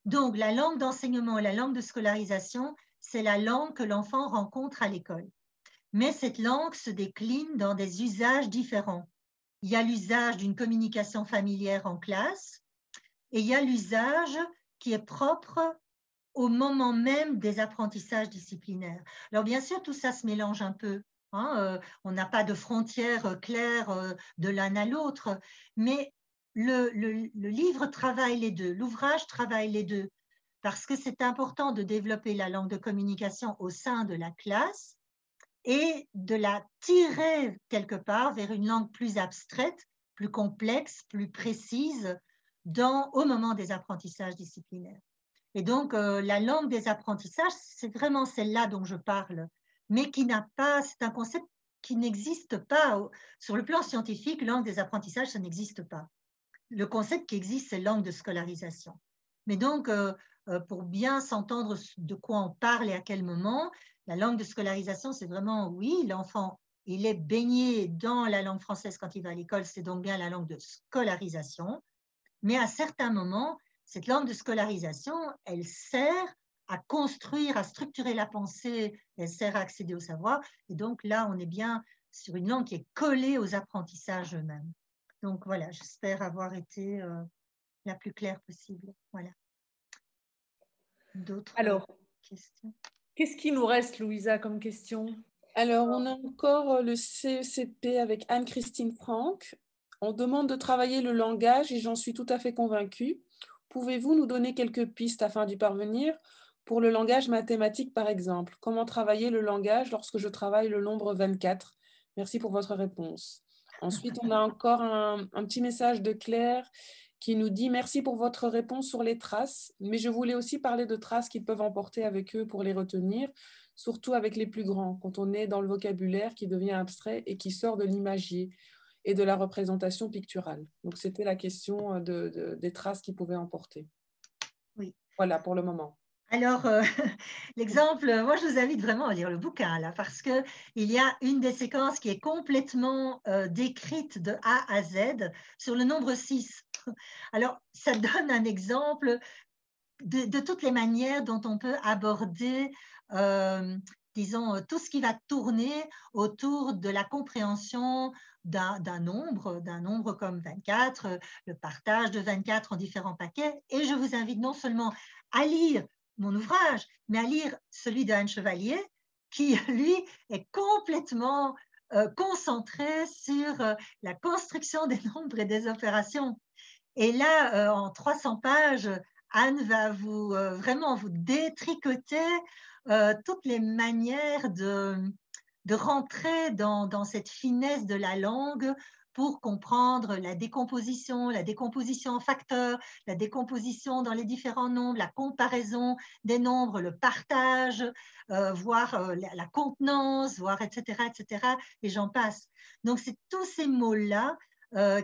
Donc, la langue d'enseignement et la langue de scolarisation, c'est la langue que l'enfant rencontre à l'école. Mais cette langue se décline dans des usages différents. Il y a l'usage d'une communication familière en classe et il y a l'usage qui est propre au moment même des apprentissages disciplinaires. Alors, bien sûr, tout ça se mélange un peu. On n'a pas de frontières claires de l'un à l'autre, mais le livre travaille les deux, l'ouvrage travaille les deux, parce que c'est important de développer la langue de communication au sein de la classe et de la tirer quelque part vers une langue plus abstraite, plus complexe, plus précise au moment des apprentissages disciplinaires. Et donc, la langue des apprentissages, c'est vraiment celle-là dont je parle, mais qui n'a pas, c'est un concept qui n'existe pas. Sur le plan scientifique, langue des apprentissages, ça n'existe pas. Le concept qui existe, c'est langue de scolarisation. Mais donc, pour bien s'entendre de quoi on parle et à quel moment, la langue de scolarisation, c'est vraiment, oui, l'enfant, il est baigné dans la langue française quand il va à l'école, c'est donc bien la langue de scolarisation. Mais à certains moments, cette langue de scolarisation, elle sert à construire, à structurer la pensée, elle sert à accéder au savoir. Et donc là, on est bien sur une langue qui est collée aux apprentissages eux-mêmes. Donc voilà, j'espère avoir été la plus claire possible. Voilà. D'autres questions? Qu'est-ce qui nous reste, Louisa, comme question? Alors, on a encore le CECP avec Anne-Christine Franck. On demande de travailler le langage et j'en suis tout à fait convaincue. Pouvez-vous nous donner quelques pistes afin d'y parvenir? Pour le langage mathématique, par exemple, comment travailler le langage lorsque je travaille le nombre 24? Merci pour votre réponse. Ensuite, on a encore un petit message de Claire qui nous dit « Merci pour votre réponse sur les traces, mais je voulais aussi parler de traces qu'ils peuvent emporter avec eux pour les retenir, surtout avec les plus grands, quand on est dans le vocabulaire qui devient abstrait et qui sort de l'imagier et de la représentation picturale. » Donc, c'était la question des traces qu'ils pouvaient emporter. Oui. Voilà pour le moment. Alors, l'exemple, moi je vous invite vraiment à lire le bouquin là, parce qu'il y a une des séquences qui est complètement décrite de A à Z sur le nombre 6. Alors, ça donne un exemple de toutes les manières dont on peut aborder, disons, tout ce qui va tourner autour de la compréhension d'un nombre comme 24, le partage de 24 en différents paquets. Et je vous invite non seulement à lire mon ouvrage, mais à lire celui de Anne Chevalier, qui, lui, est complètement concentré sur la construction des nombres et des opérations. Et là, en 300 pages, Anne va vraiment vous détricoter toutes les manières de rentrer dans cette finesse de la langue pour comprendre la décomposition en facteurs, la décomposition dans les différents nombres, la comparaison des nombres, le partage, voire la contenance, voire etc., et j'en passe. Donc, c'est tous ces mots-là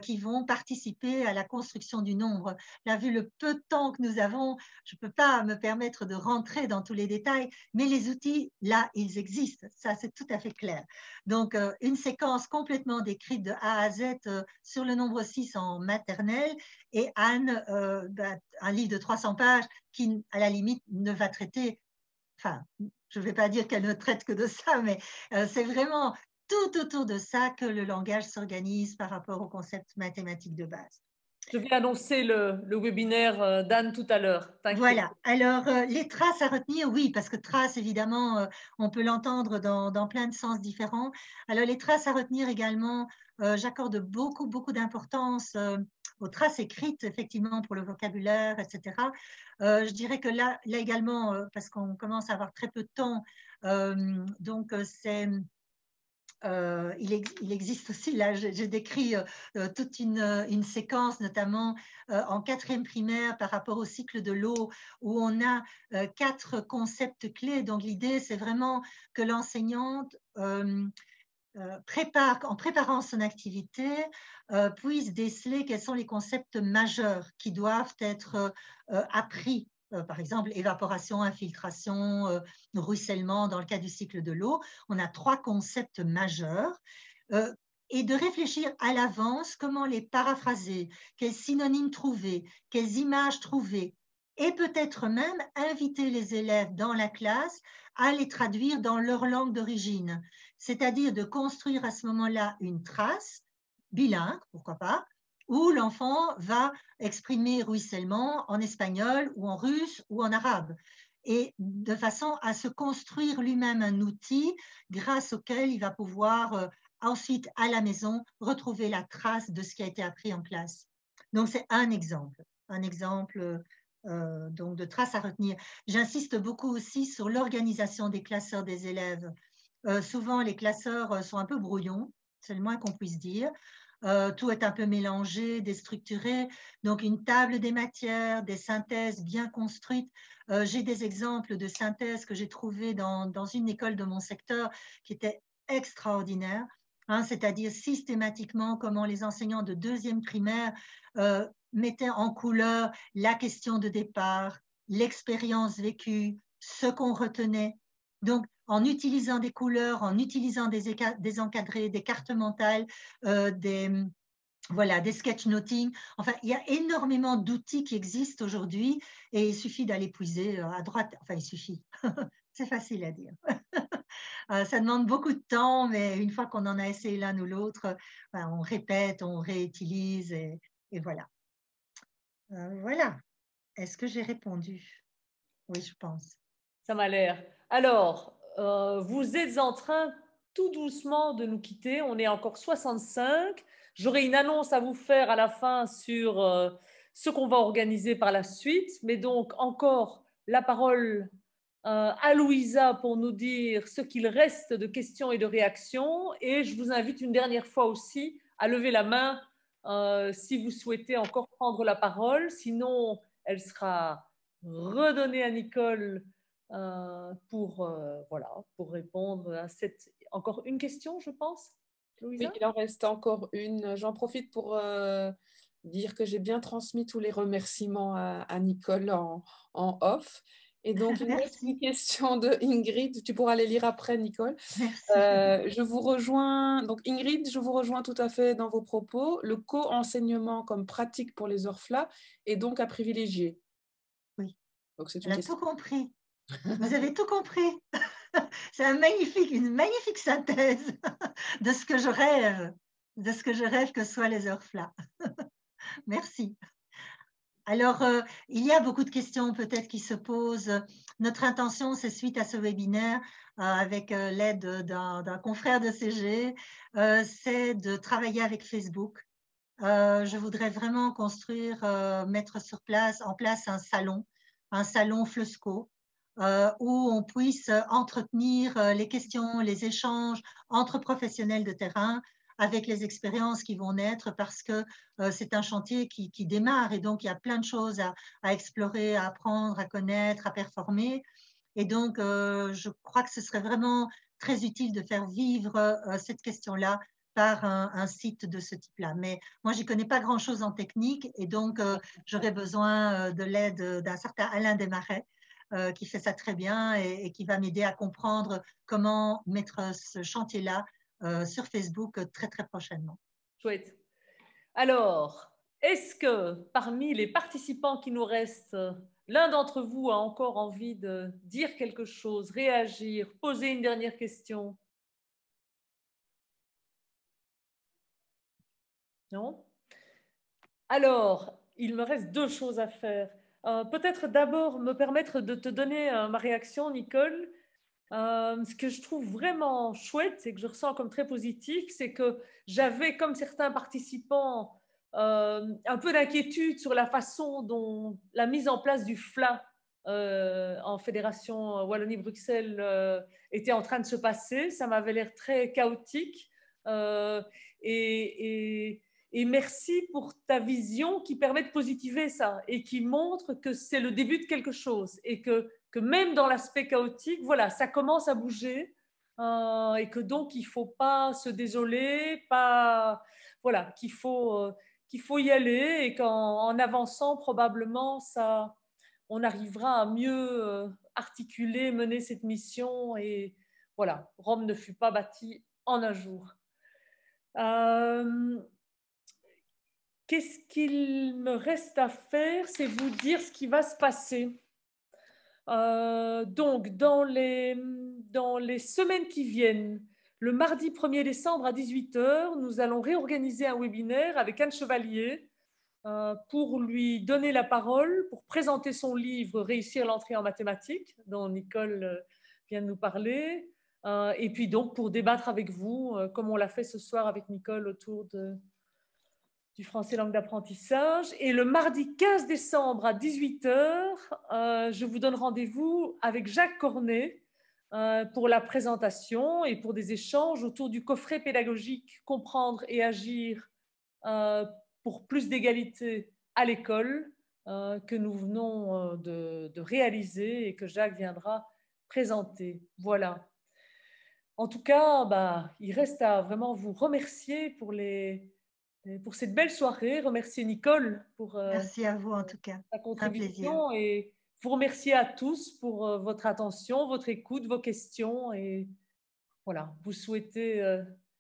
qui vont participer à la construction du nombre. Là, vu le peu de temps que nous avons, je ne peux pas me permettre de rentrer dans tous les détails, mais les outils, là, ils existent. Ça, c'est tout à fait clair. Donc, une séquence complètement décrite de A à Z sur le nombre 6 en maternelle et Anne, un livre de 300 pages qui, à la limite, ne va traiter, enfin, je ne vais pas dire qu'elle ne traite que de ça, mais c'est vraiment tout autour de ça que le langage s'organise par rapport aux concepts mathématiques de base. Je vais annoncer le webinaire d'Anne tout à l'heure. Voilà. Alors, les traces à retenir, oui, parce que traces, évidemment, on peut l'entendre dans plein de sens différents. Alors, les traces à retenir également, j'accorde beaucoup d'importance aux traces écrites, effectivement, pour le vocabulaire, etc. Je dirais que là également, parce qu'on commence à avoir très peu de temps, donc c'est... il existe aussi, là j'ai décrit toute une séquence, notamment en 4e primaire par rapport au cycle de l'eau, où on a 4 concepts clés. Donc l'idée, c'est vraiment que l'enseignante en préparant son activité, puisse déceler quels sont les concepts majeurs qui doivent être appris. Par exemple, évaporation, infiltration, ruissellement dans le cas du cycle de l'eau. On a 3 concepts majeurs et de réfléchir à l'avance comment les paraphraser, quels synonymes trouver, quelles images trouver, et peut-être même inviter les élèves dans la classe à les traduire dans leur langue d'origine, c'est-à-dire de construire à ce moment-là une trace bilingue, pourquoi pas, où l'enfant va exprimer ruissellement en espagnol ou en russe ou en arabe, et de façon à se construire lui-même un outil grâce auquel il va pouvoir ensuite à la maison retrouver la trace de ce qui a été appris en classe. Donc c'est un exemple donc de traces à retenir. J'insiste beaucoup aussi sur l'organisation des classeurs des élèves. Souvent les classeurs sont un peu brouillons, c'est le moins qu'on puisse dire. Tout est un peu mélangé, déstructuré. Donc, une table des matières, des synthèses bien construites. J'ai des exemples de synthèses que j'ai trouvées dans une école de mon secteur qui étaient extraordinaires, hein, c'est-à-dire systématiquement comment les enseignants de 2e primaire mettaient en couleur la question de départ, l'expérience vécue, ce qu'on retenait. Donc, en utilisant des couleurs, en utilisant des encadrés, des cartes mentales, des sketchnoting. Enfin, il y a énormément d'outils qui existent aujourd'hui et il suffit d'aller puiser à droite. Enfin, il suffit. C'est facile à dire. Ça demande beaucoup de temps, mais une fois qu'on en a essayé l'un ou l'autre, on répète, on réutilise et voilà. Voilà. Est-ce que j'ai répondu? Oui, je pense. Ça m'a l'air. Alors, vous êtes en train tout doucement de nous quitter. On est encore 65. J'aurai une annonce à vous faire à la fin sur ce qu'on va organiser par la suite. Mais donc, encore la parole à Louisa pour nous dire ce qu'il reste de questions et de réactions. Et je vous invite une dernière fois aussi à lever la main si vous souhaitez encore prendre la parole. Sinon, elle sera redonnée à Nicole pour répondre à cette... Encore une question, je pense, Louisa? Oui, il en reste encore une. J'en profite pour dire que j'ai bien transmis tous les remerciements à Nicole en off. Et donc, il reste une question de Ingrid. Tu pourras les lire après, Nicole. Merci. Je vous rejoins. Donc, Ingrid, je vous rejoins tout à fait dans vos propos. Le co-enseignement comme pratique pour les orphelins est donc à privilégier. Oui. Donc, c'est Elle a tout compris. Vous avez tout compris. C'est une magnifique synthèse de ce que je rêve que soient les orphelins. Merci. Alors, il y a beaucoup de questions peut-être qui se posent. Notre intention, c'est suite à ce webinaire, avec l'aide d'un confrère de CG, c'est de travailler avec Facebook. Je voudrais vraiment mettre en place un salon Fleusco, où on puisse entretenir les questions, les échanges entre professionnels de terrain avec les expériences qui vont naître, parce que c'est un chantier qui démarre et donc il y a plein de choses à explorer, à apprendre, à connaître, à performer. Et donc, je crois que ce serait vraiment très utile de faire vivre cette question-là par un site de ce type-là. Mais moi, je n'y connais pas grand-chose en technique et donc j'aurais besoin de l'aide d'un certain Alain Desmarais, qui fait ça très bien et qui va m'aider à comprendre comment mettre ce chantier-là sur Facebook très, très prochainement. Chouette. Alors, est-ce que parmi les participants qui nous restent, l'un d'entre vous a encore envie de dire quelque chose, réagir, poser une dernière question? Non? Alors, il me reste 2 choses à faire. Peut-être d'abord me permettre de te donner ma réaction, Nicole. Ce que je trouve vraiment chouette et que je ressens comme très positif, c'est que j'avais, comme certains participants, un peu d'inquiétude sur la façon dont la mise en place du FLA en Fédération Wallonie-Bruxelles était en train de se passer. Ça m'avait l'air très chaotique. Et merci pour ta vision qui permet de positiver ça et qui montre que c'est le début de quelque chose et que même dans l'aspect chaotique, voilà, ça commence à bouger et que donc il ne faut pas se désoler, voilà, qu'il faut y aller et qu'en avançant, probablement, on arrivera à mieux articuler, mener cette mission et voilà, Rome ne fut pas bâtie en un jour. Qu'est-ce qu'il me reste à faire? C'est vous dire ce qui va se passer. Donc, dans les semaines qui viennent, le mardi 1er décembre à 18 h, nous allons réorganiser un webinaire avec Anne Chevalier pour lui donner la parole, pour présenter son livre « Réussir l'entrée en mathématiques » dont Nicole vient de nous parler, et puis donc pour débattre avec vous, comme on l'a fait ce soir avec Nicole autour du français langue d'apprentissage. Et le mardi 15 décembre à 18 h, je vous donne rendez-vous avec Jacques Cornet pour la présentation et pour des échanges autour du coffret pédagogique « Comprendre et agir pour plus d'égalité à l'école » que nous venons de réaliser et que Jacques viendra présenter. Voilà. En tout cas, il reste à vraiment vous remercier pour cette belle soirée, remercier Nicole pour Merci à vous en tout cas. sa contribution et vous remercier à tous pour votre attention, votre écoute, vos questions et voilà, vous souhaitez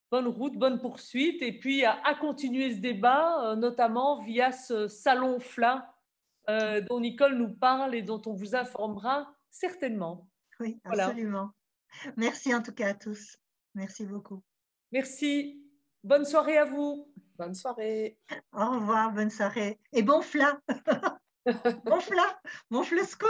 bonne route, bonne poursuite et puis à continuer ce débat, notamment via ce salon FLA dont Nicole nous parle et dont on vous informera certainement. Oui, absolument. Voilà. Merci en tout cas à tous. Merci beaucoup. Merci. Bonne soirée à vous. Bonne soirée. Au revoir, bonne soirée. Et bon FLA. Bon FLA. Bon FLASCO.